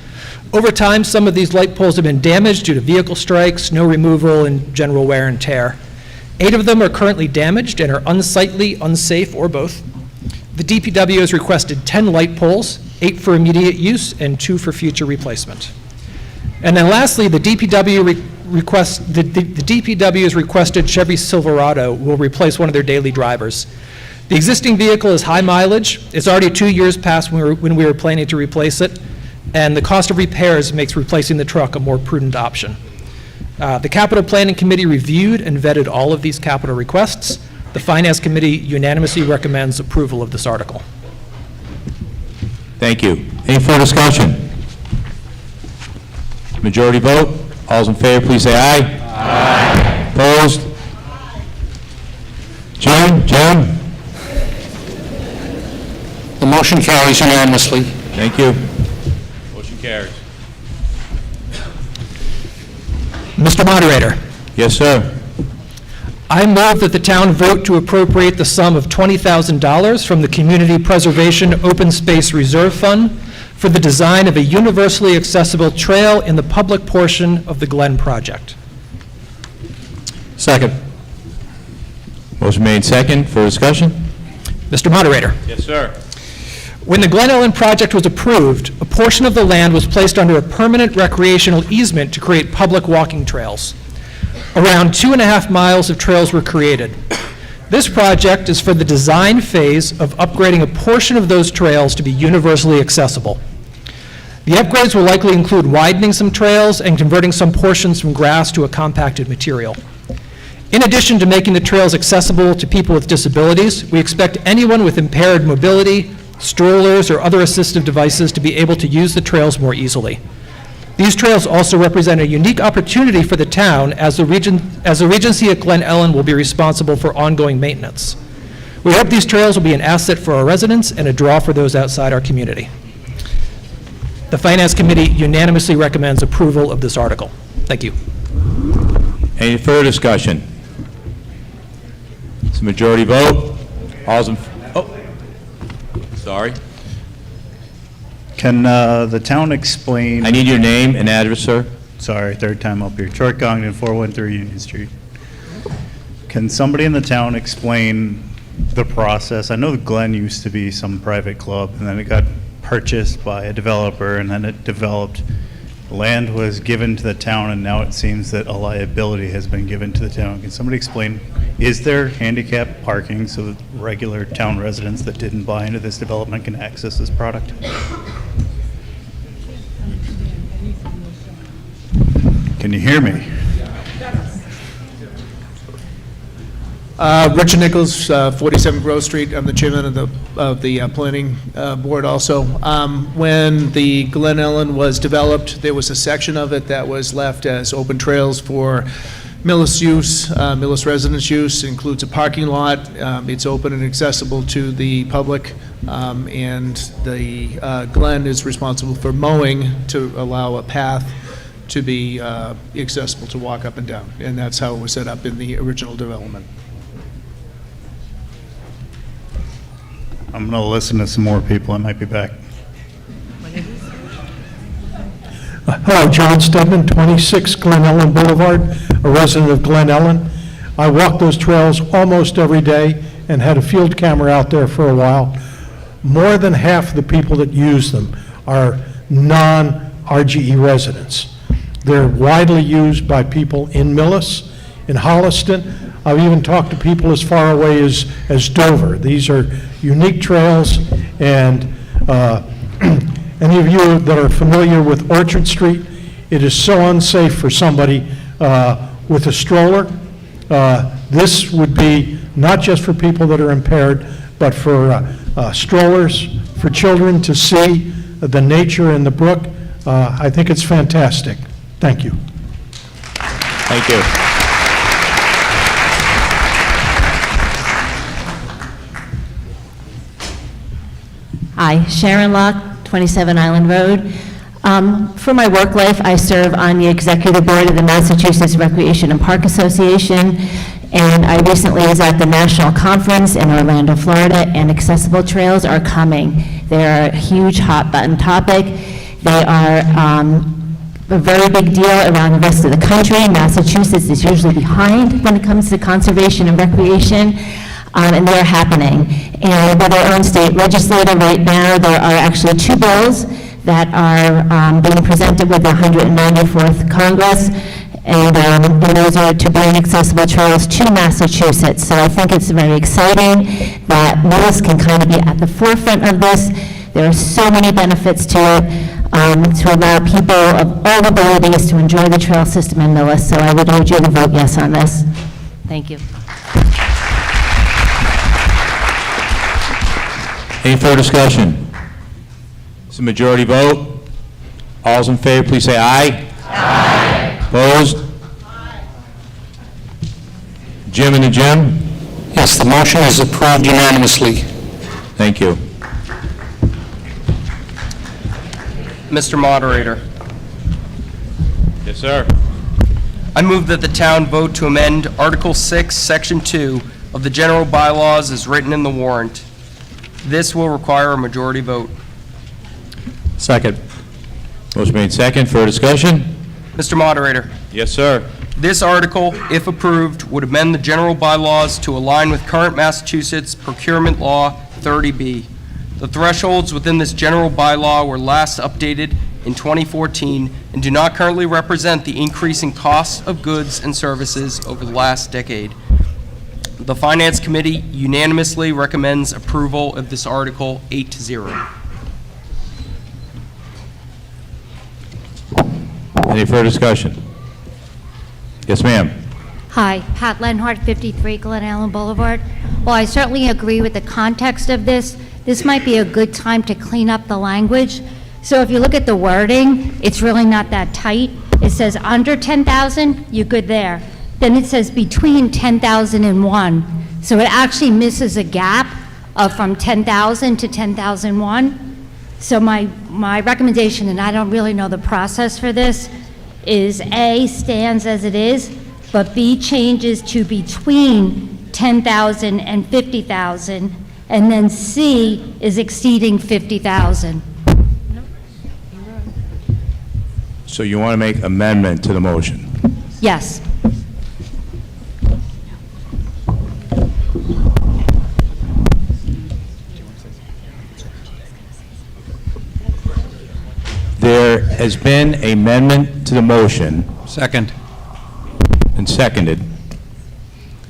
Over time, some of these light poles have been damaged due to vehicle strikes, snow removal, and general wear and tear. 8 of them are currently damaged and are unsightly, unsafe, or both. The DPW has requested 10 light poles, 8 for immediate use and 2 for future replacement. And then lastly, the DPW has requested Chevy Silverado will replace one of their daily drivers. The existing vehicle is high mileage. It's already 2 years past when we were planning to replace it, and the cost of repairs makes replacing the truck a more prudent option. The Capital Planning Committee reviewed and vetted all of these capital requests. The Finance Committee unanimously recommends approval of this article. Thank you. Any further discussion? Majority vote. All's in favor, please say aye. Aye. Opposed? John? The motion carries unanimously. Thank you. Motion carries. Mr. Moderator. Yes, sir. I move that the town vote to appropriate the sum of $20,000 from the Community Preservation Open Space Reserve Fund for the design of a universally accessible trail in the public portion of the Glen project. Second. Motion made second. For discussion? Mr. Moderator. Yes, sir. When the Glen Ellen project was approved, a portion of the land was placed under a permanent recreational easement to create public walking trails. Around 2.5 miles of trails were created. This project is for the design phase of upgrading a portion of those trails to be universally accessible. The upgrades will likely include widening some trails and converting some portions from grass to a compacted material. In addition to making the trails accessible to people with disabilities, we expect anyone with impaired mobility, strollers, or other assistive devices to be able to use the trails more easily. These trails also represent a unique opportunity for the town, as the Regency at Glen Ellen will be responsible for ongoing maintenance. We hope these trails will be an asset for our residents and a draw for those outside our community. The Finance Committee unanimously recommends approval of this article. Thank you. Any further discussion? It's a majority vote. All's in, sorry. Can the town explain? I need your name and address, sir. Sorry, third time up here. Troy Congdon, 413 Union Street. Can somebody in the town explain the process? I know the Glen used to be some private club, and then it got purchased by a developer, and then it developed. Land was given to the town, and now it seems that a liability has been given to the town. Can somebody explain, is there handicap parking so that regular town residents that didn't buy into this development can access this product? Can you hear me? Richard Nichols, 47 Grove Street. I'm the chairman of the planning board also. When the Glen Ellen was developed, there was a section of it that was left as open trails for Millis use, Millis residence use. It includes a parking lot. It's open and accessible to the public, and the Glen is responsible for mowing to allow a path to be accessible to walk up and down, and that's how it was set up in the original development. I'm going to listen to some more people. I might be back. Hello, John Stedman, 26 Glen Ellen Boulevard, a resident of Glen Ellen. I walk those trails almost every day and had a field camera out there for a while. More than half the people that use them are non-RGE residents. They're widely used by people in Millis, in Holliston. I've even talked to people as far away as Dover. These are unique trails, and any of you that are familiar with Orchard Street, it is so unsafe for somebody with a stroller. This would be not just for people that are impaired, but for strollers, for children to see the nature in the brook. I think it's fantastic. Thank you. Thank you. Hi, Sharon Locke, 27 Island Road. For my work life, I serve on the executive board of the Massachusetts Recreation and Park Association, and I recently was at the national conference in Orlando, Florida, and accessible trails are coming. They're a huge hot button topic. They are a very big deal around the rest of the country. Massachusetts is usually behind when it comes to conservation and recreation. And they're happening. And with our own state legislature right now, there are actually two bills that are being presented with the 194th Congress, and those are to bring accessible trails to Massachusetts. So I think it's very exciting that Millis can kind of be at the forefront of this. There are so many benefits to it, to allow people of all abilities to enjoy the trail system in Millis. So I would urge you to vote yes on this. Thank you. Any further discussion? It's a majority vote. All's in favor, please say aye. Aye. Opposed? Aye. Jim and the Jim? Yes, the motion is approved unanimously. Thank you. Mr. Moderator, Yes, sir. I move that the town vote to amend Article 6, Section 2 of the general bylaws as written in the warrant. This will require a majority vote. Second. Motion made second. Further discussion? Mr. Moderator, Yes, sir. this article, if approved, would amend the general bylaws to align with current Massachusetts Procurement Law 30B. The thresholds within this general bylaw were last updated in 2014 and do not currently represent the increasing costs of goods and services over the last decade. The Finance Committee unanimously recommends approval of this article 8-0. Any further discussion? Yes, ma'am. Hi, Pat Lenhart, 53 Glen Ellen Boulevard. Well, I certainly agree with the context of this. This might be a good time to clean up the language So if you look at the wording, it's really not that tight. It says under 10,000, you're good there. Then it says between 10,000 and 1. So it actually misses a gap of from 10,000 to 10,001. So my recommendation, and I don't really know the process for this, is A, stands as it is, but B, changes to between 10,000 and 50,000, and then C is exceeding 50,000. So you want to make amendment to the motion? Yes. There has been an amendment to the motion. Second. And seconded.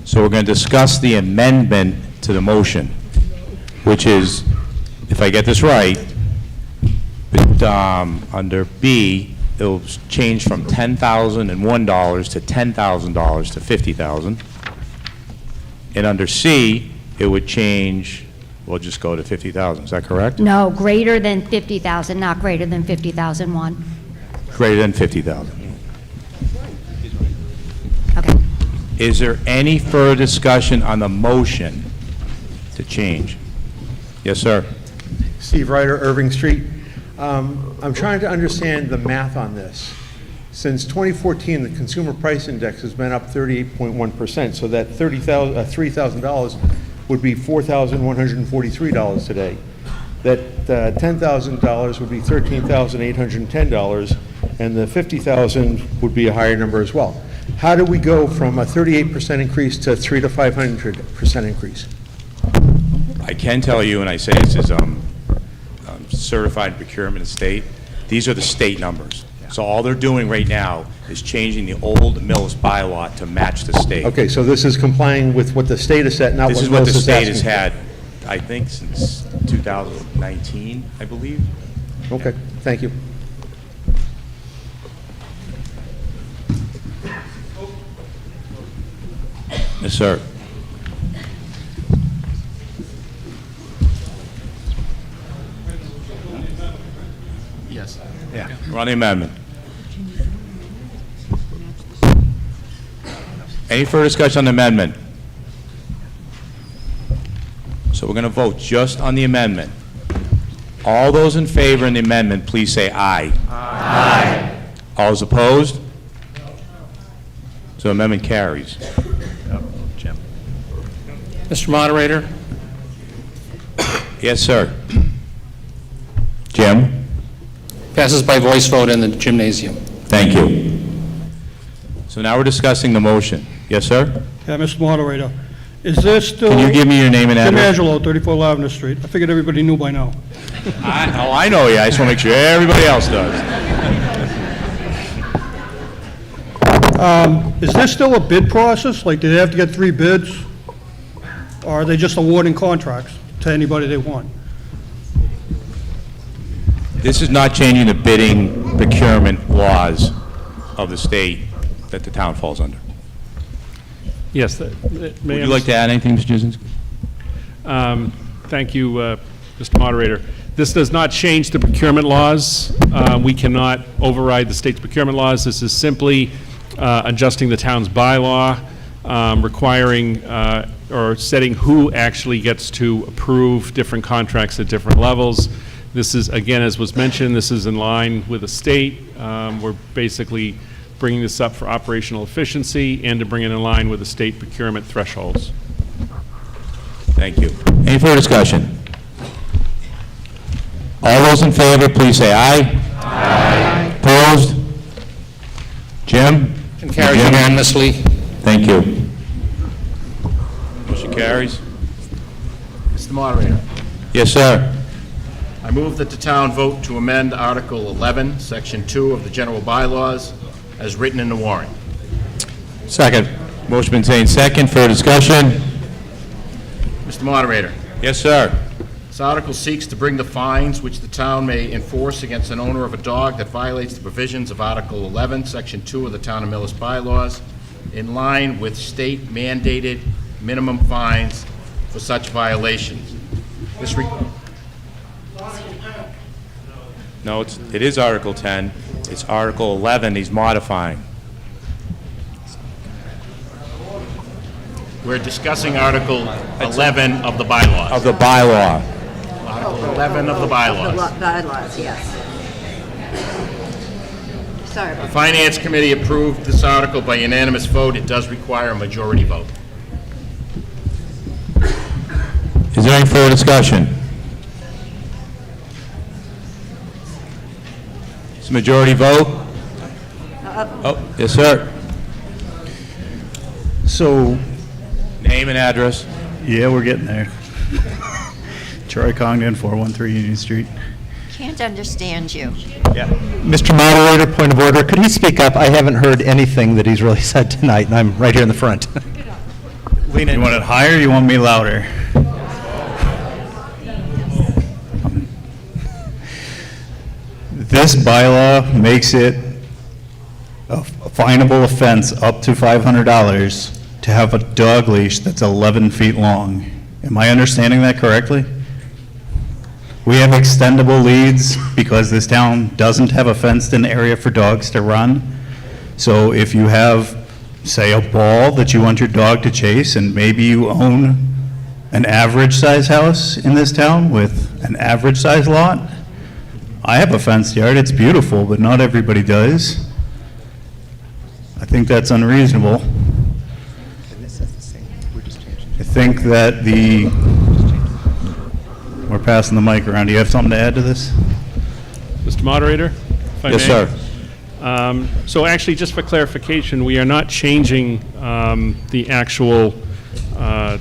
So we're going to discuss the amendment to the motion, which is, if I get this right, under B, it'll change from $10,001 to $10,000 to $50,000. And under C, it would change, we'll just go to 50,000, is that correct? No, greater than 50,000, not greater than 50,001. Greater than 50,000. Okay. Is there any further discussion on the motion to change? Yes, sir. Steve Ryder, Irving Street. I'm trying to understand the math on this. Since 2014, the consumer price index has been up 38.1%, so that $3,000 would be $4,143 today. That $10,000 would be $13,810, and the $50,000 would be a higher number as well. How do we go from a 38% increase to 300 to 500% increase? I can tell you, and I say this is certified procurement state, these are the state numbers. So all they're doing right now is changing the old Millis bylaw to match the state. Okay, so this is complying with what the state has set, not This what is what the Millis is state has asking for. had, I think, since 2019, I believe. Okay, thank you. Yes, sir. Yes. Yeah. We're on the amendment. Any further discussion on the amendment? So we're going to vote just on the amendment. All those in favor of the amendment, please say aye. Aye. All those opposed? So amendment carries. Jim. Mr. Moderator? Yes, sir. Jim? Passes by voice vote in the gymnasium. Thank you. So now we're discussing the motion. Yes, sir? Yeah, Mr. Moderator, is this still... Can you give me your name and Jim address? Angelo, 34 Lavender Street. I figured everybody knew by now. I know you. I just want to make sure everybody else does. Is there still a bid process? Like, do they have to get 3 bids? Or are they just awarding contracts to anybody they want? This is not changing the bidding procurement laws of the state that the town falls under. Yes. Would you like to add anything, Mr. Jasinski? Thank you, Mr. Moderator. This does not change the procurement laws. We cannot override the state's procurement laws. This is simply adjusting the town's bylaw, requiring or setting who actually gets to approve different contracts at different levels. This is, again, as was mentioned, this is in line with the state. We're basically bringing this up for operational efficiency and to bring it in line with the state procurement thresholds. Thank you. Any further discussion? All those in favor, please say aye. Aye. Opposed? Jim? And carries unanimously. Thank you. Motion carries. Mr. Moderator, Yes, sir. I move that the town vote to amend Article 11, Section 2 of the general bylaws as written in the warrant. Second. Motion been made second. Further discussion? Mr. Moderator, Yes, sir. this article seeks to bring the fines which the town may enforce against an owner of a dog that violates the provisions of Article 11, Section 2 of the Town of Millis bylaws in line with state-mandated minimum fines for such violations. No, it is Article 10. It's Article 11 he's modifying. We're discussing Article 11 of the bylaws. Of the bylaw. Article 11 of the bylaws. Bylaws, yes. Sorry The about Finance Committee approved this article by unanimous vote. It does require a majority vote. Is there any further discussion? It's a majority vote? Oh, yes, sir. So, Name and address. yeah, we're getting there. Troy Congdon, 413 Union Street. Can't understand you. Yeah. Mr. Moderator, point of order, could he speak up? I haven't heard anything that he's really said tonight, and I'm right here in the front. You want it higher or you want me louder? This bylaw makes it a finable offense up to $500 to have a dog leash that's 11 feet long. Am I understanding that correctly? We have extendable leads because this town doesn't have a fenced-in area for dogs to run. So if you have, say, a ball that you want your dog to chase, and maybe you own an average-size house in this town with an average-size lot, I have a fenced yard, it's beautiful, but not everybody does. I think that's unreasonable. I think that we're passing the mic around. Do you have something to add to this? Mr. Moderator, if I may? Yes, sir. So actually, just for clarification, we are not changing the actual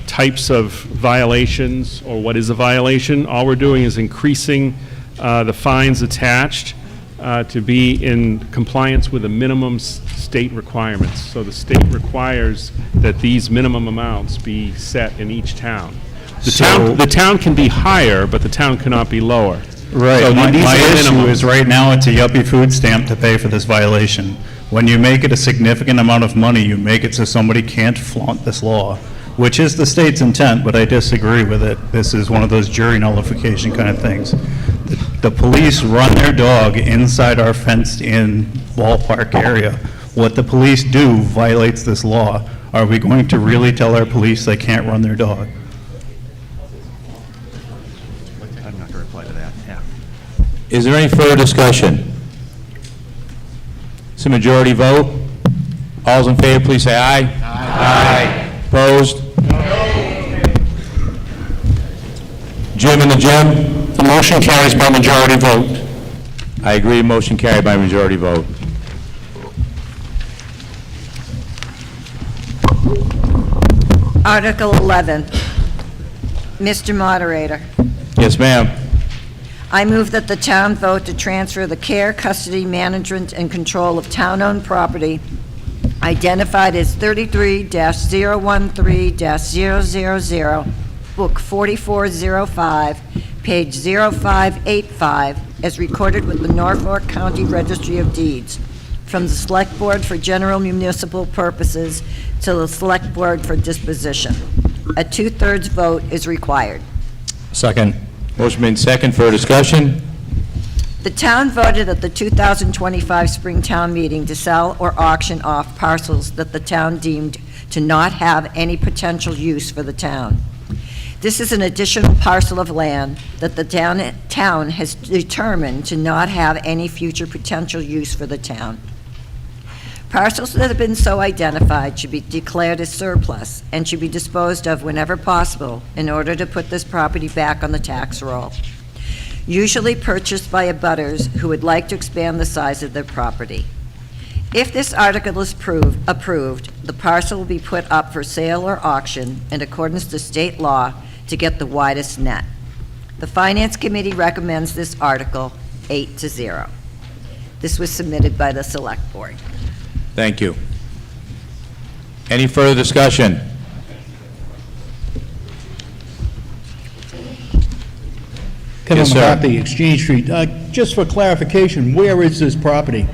types of violations or what is a violation. All we're doing is increasing the fines attached to be in compliance with the minimum state requirements. So the state requires that these minimum amounts be set in each town. The town can be higher, but the town cannot be lower. Right. So My these are issue minimums. is right now it's a yuppie food stamp to pay for this violation. When you make it a significant amount of money, you make it so somebody can't flaunt this law, which is the state's intent, but I disagree with it. This is one of those jury nullification kind of things. The police run their dog inside our fenced-in ballpark area. What the police do violates this law. Are we going to really tell our police they can't run their dog? I'm not going to reply to that, yeah. Is there any further discussion? It's a majority vote. All's in favor, please say aye. Aye. Opposed? Jim in the gym? The motion carries by majority vote. I agree, motion carried by majority vote. Article 11. Mr. Moderator, Yes, ma'am. I move that the town vote to transfer the care, custody, management, and control of town-owned property identified as 33-013-000, Book 4405, page 0585, as recorded with the Norfolk County Registry of Deeds, from the Select Board for general municipal purposes to the Select Board for disposition. A two-thirds vote is required. Second. Motion made second for discussion. The town voted at the 2025 spring town meeting to sell or auction off parcels that the town deemed to not have any potential use for the town. This is an additional parcel of land that the town has determined to not have any future potential use for the town. Parcels that have been so identified should be declared as surplus and should be disposed of whenever possible in order to put this property back on the tax roll, usually purchased by abutters who would like to expand the size of their property. If this article is approved, the parcel will be put up for sale or auction in accordance to state law to get the widest net. The Finance Committee recommends this article 8-0. This was submitted by the Select Board. Thank you. Any further discussion? Kevin Yes, sir. McCarthy, Exchange Street. Just for clarification, where is this property?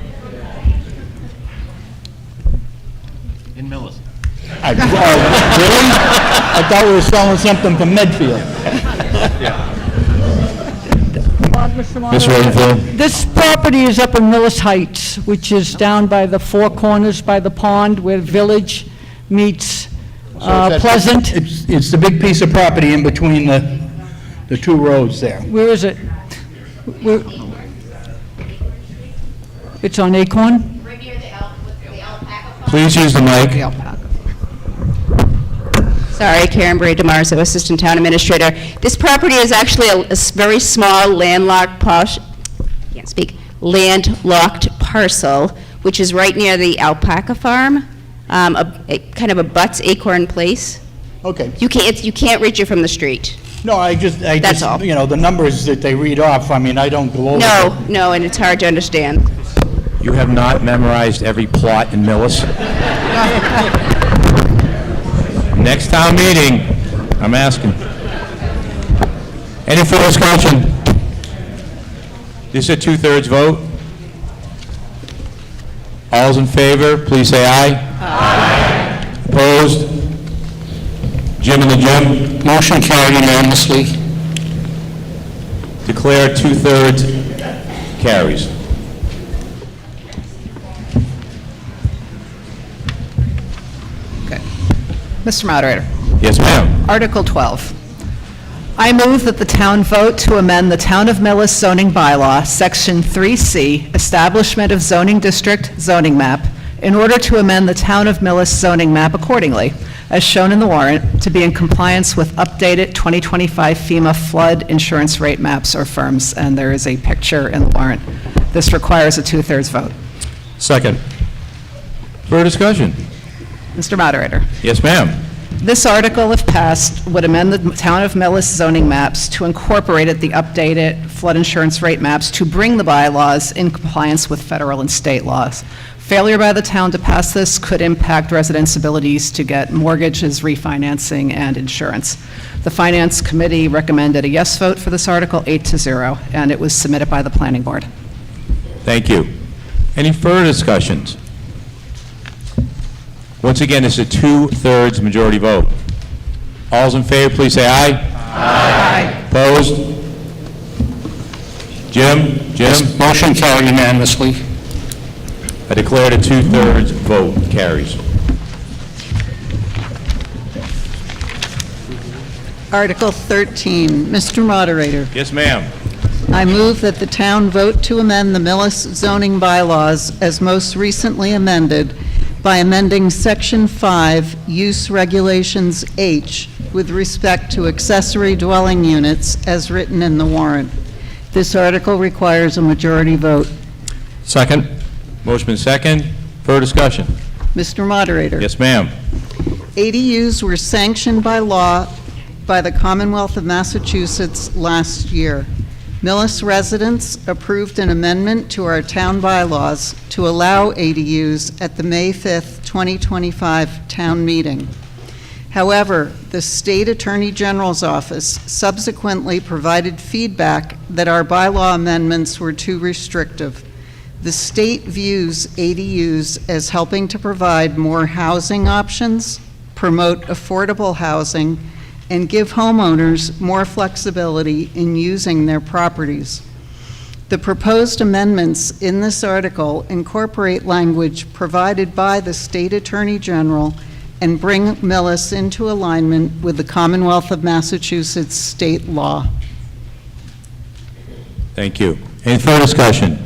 In Millis. Really? I thought we were selling something from Medfield. Mr. Moderator, Rainfield? this property is up in Millis Heights, which is down by the Four Corners by the pond where Village meets Pleasant. It's the big piece of property in between the two roads there. Where is it? It's on Acorn? Please use the mic. Sorry, Karen Bray DeMarzo, Assistant Town Administrator. This property is actually a very small landlocked landlocked parcel, which is right near the alpaca farm. It kind of abuts Acorn Place. Okay. You can't reach it from the street. No, I just, all. you know, the numbers that they read off, I mean, I don't go over. No, and it's hard to understand. You have not memorized every plot in Millis. Next town meeting, I'm asking. Any further discussion? This is a 2/3 vote. All's in favor, please say aye. Aye. Opposed? Jim and the Jim? Motion carried unanimously. Declare 2/3 carries. Mr. Moderator. Yes, ma'am. Article 12. I move that the town vote to amend the Town of Millis zoning bylaw, Section 3C, Establishment of Zoning District Zoning Map, in order to amend the Town of Millis zoning map accordingly, as shown in the warrant, to be in compliance with updated 2025 FEMA flood insurance rate maps or firms, and there is a picture in the warrant. This requires a 2/3 vote. Second. Further discussion? Mr. Moderator. Yes, ma'am. This article, if passed, would amend the Town of Millis zoning maps to incorporate the updated flood insurance rate maps to bring the bylaws in compliance with federal and state laws. Failure by the town to pass this could impact residents' abilities to get mortgages, refinancing, and insurance. The Finance Committee recommended a yes vote for this article, 8-0, and it was submitted by the Planning Board. Thank you. Any further discussions? Once again, it's a 2/3 majority vote. All's in favor, please say aye. Aye. Opposed? Jim? Motion carried unanimously. I declare the 2/3 vote carries. Article 13. Mr. Moderator. Yes, ma'am. I move that the town vote to amend the Millis zoning bylaws as most recently amended by amending Section 5, Use Regulations H, with respect to accessory dwelling units as written in the warrant. This article requires a majority vote. Second. Motion been second. Further discussion? Mr. Moderator. Yes, ma'am. ADUs were sanctioned by law by the Commonwealth of Massachusetts last year. Millis residents approved an amendment to our town bylaws to allow ADUs at the May 5th, 2025 town meeting. However, the State Attorney General's office subsequently provided feedback that our bylaw amendments were too restrictive. The state views ADUs as helping to provide more housing options, promote affordable housing, and give homeowners more flexibility in using their properties. The proposed amendments in this article incorporate language provided by the State Attorney General and bring Millis into alignment with the Commonwealth of Massachusetts state law. Thank you. Any further discussion?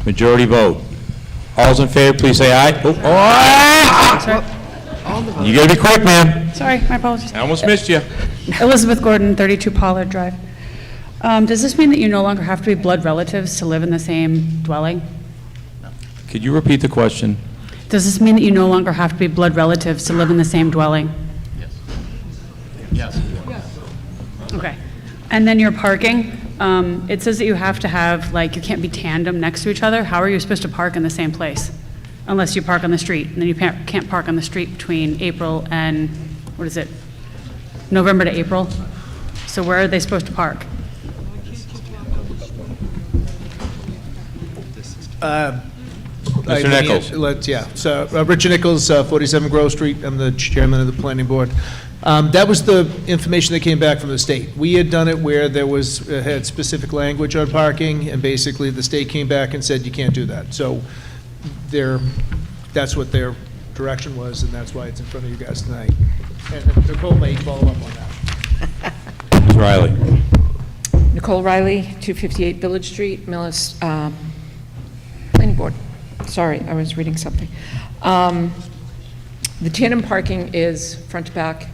Majority vote. All's in favor, please say aye. You gotta be quick, ma'am. Sorry, my apologies. I almost missed you. Elizabeth Gordon, 32 Pollard Drive. Does this mean that you no longer have to be blood relatives to live in the same dwelling? Could you repeat the question? Does this mean that you no longer have to be blood relatives to live in the same dwelling? Yes. Okay. And then your parking, it says that you have to have, like, you can't be tandem next to each other. How are you supposed to park in the same place? Unless you park on the street, and then you can't park on the street between April and, what is it, November to April? So where are they supposed to park? Mr. Nichols. So, Richard Nichols, 47 Grove Street. I'm the chairman of the planning board. That was the information that came back from the state. We had done it where there was, had specific language on parking, and basically the state came back and said, you can't do that. So that's what their direction was, and that's why it's in front of you guys tonight. And Nicole may follow up on that. Ms. Riley. Nicole Riley, 258 Village Street, Millis, Planning Board. Sorry, I was reading something. The tandem parking is front to back.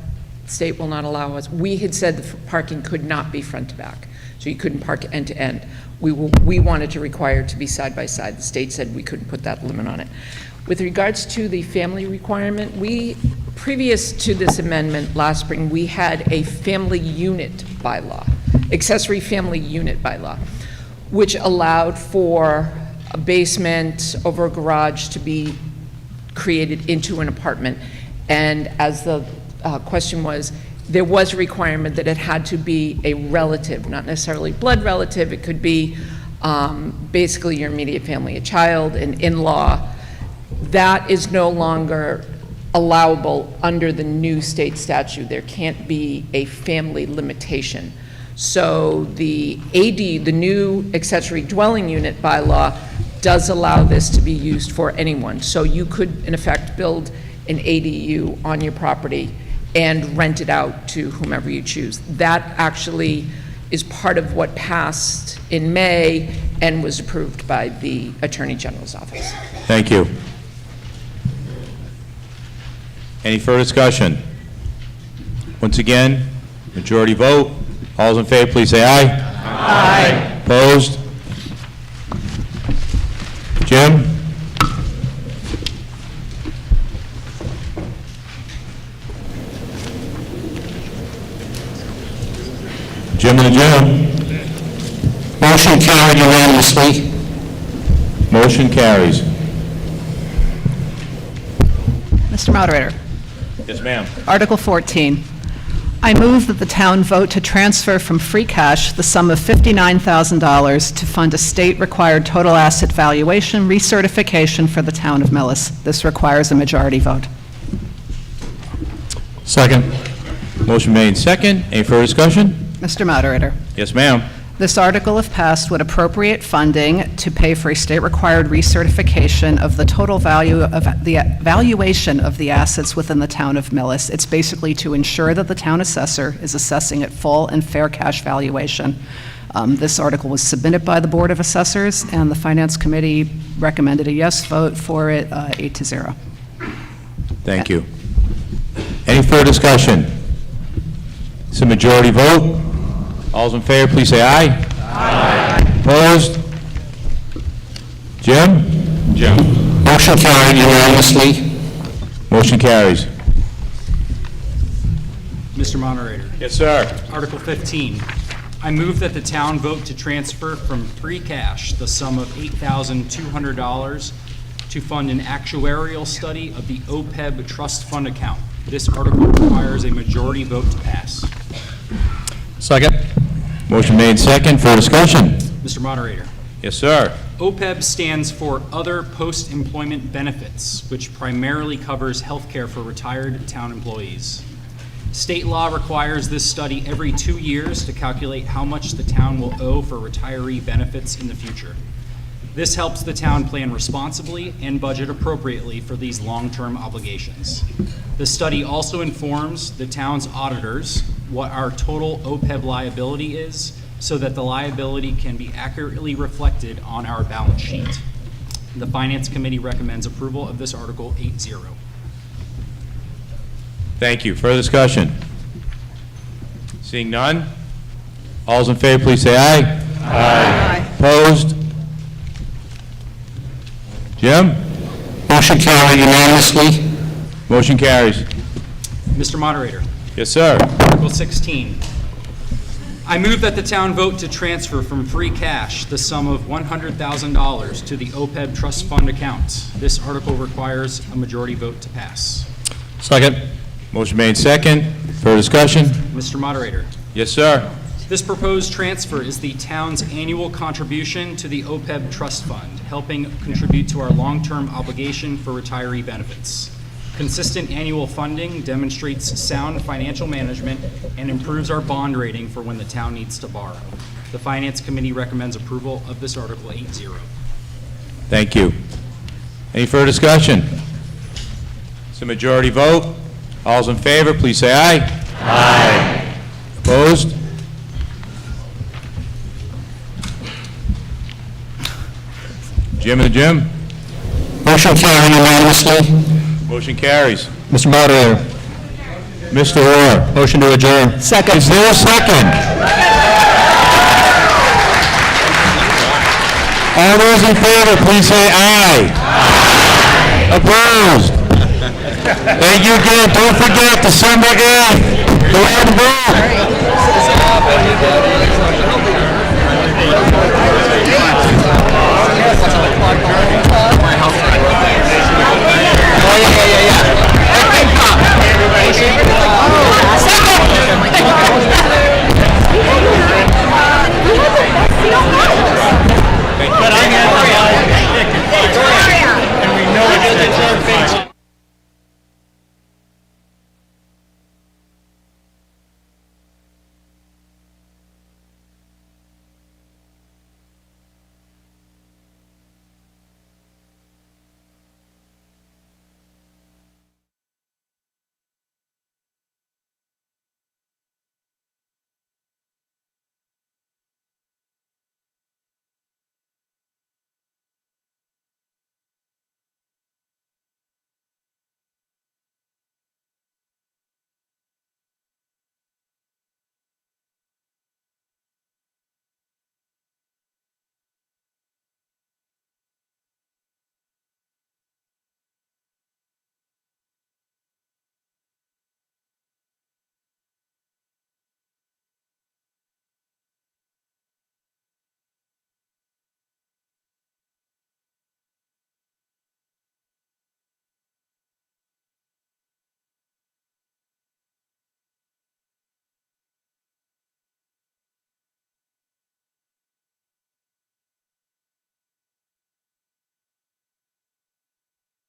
The state will not allow us. We had said the parking could not be front to back, so you couldn't park end to end. We wanted to require it to be side by side. The state said we couldn't put that limit on it. With regards to the family requirement, previous to this amendment last spring, we had a family unit bylaw, accessory family unit bylaw, which allowed for a basement over a garage to be created into an apartment. And as the question was, there was a requirement that it had to be a relative, not necessarily blood relative. It could be basically your immediate family, a child, an in-law. That is no longer allowable under the new state statute. There can't be a family limitation. So the AD, the new accessory dwelling unit bylaw, does allow this to be used for anyone. So you could, in effect, build an ADU on your property and rent it out to whomever you choose. That actually is part of what passed in May and was approved by the Attorney General's office. Thank you. Any further discussion? Once again, majority vote. All those in favor, please say aye. Aye. Opposed? Jim? Jim and Jim. Motion carried unanimously. Motion carries. Mr. Moderator, Yes, ma'am. Article 14. I move that the town vote to transfer from free cash the sum of $59,000 to fund a state-required total asset valuation recertification for the town of Millis. This requires a majority vote. Second. Motion made second. Any further discussion? Mr. Moderator, Yes, ma'am. this article, if passed, would appropriate funding to pay for a state-required recertification of the total value of the valuation of the assets within the town of Millis. It's basically to ensure that the town assessor is assessing at full and fair cash valuation. This article was submitted by the Board of Assessors, and the Finance Committee recommended a yes vote for it, 8-0. Thank you. Any further discussion? It's a majority vote. All those in favor, please say aye. Aye. Opposed? Jim? Jim. Motion carried unanimously. Motion carries. Mr. Moderator. Yes, sir. Article 15. I move that the town vote to transfer from free cash the sum of $8,200 to fund an actuarial study of the OPEB trust fund account. This article requires a majority vote to pass. Second. Motion made second. For discussion? Mr. Moderator. Yes, sir. OPEB stands for Other Post-Employment Benefits, which primarily covers health care for retired town employees. State law requires this study every 2 years to calculate how much the town will owe for retiree benefits in the future. This helps the town plan responsibly and budget appropriately for these long-term obligations. The study also informs the town's auditors what our total OPEB liability is so that the liability can be accurately reflected on our balance sheet. The Finance Committee recommends approval of this Article 8-0. Thank you. Further discussion? Seeing none? All those in favor, please say aye. Aye. Opposed? Jim? Motion carried unanimously. Motion carries. Mr. Moderator. Yes, sir. Article 16. I move that the town vote to transfer from free cash the sum of $100,000 to the OPEB trust fund account. This article requires a majority vote to pass. Second. Motion made second. Further discussion? Mr. Moderator. Yes, sir. This proposed transfer is the town's annual contribution to the OPEB trust fund, helping contribute to our long-term obligation for retiree benefits. Consistent annual funding demonstrates sound financial management and improves our bond rating for when the town needs to borrow. The Finance Committee recommends approval of this Article 8-0. Thank you. Any further discussion? It's a majority vote. All's in favor, please say aye. Aye. Opposed? Jim and the Jim? Motion carried unanimously. Motion carries. Mr. Moderator. Mr. Orr? Motion to adjourn. Second. Is there a second? All those in favor, please say aye. Aye. Opposed? Thank you again. Don't forget, December 8th. Go ahead and vote.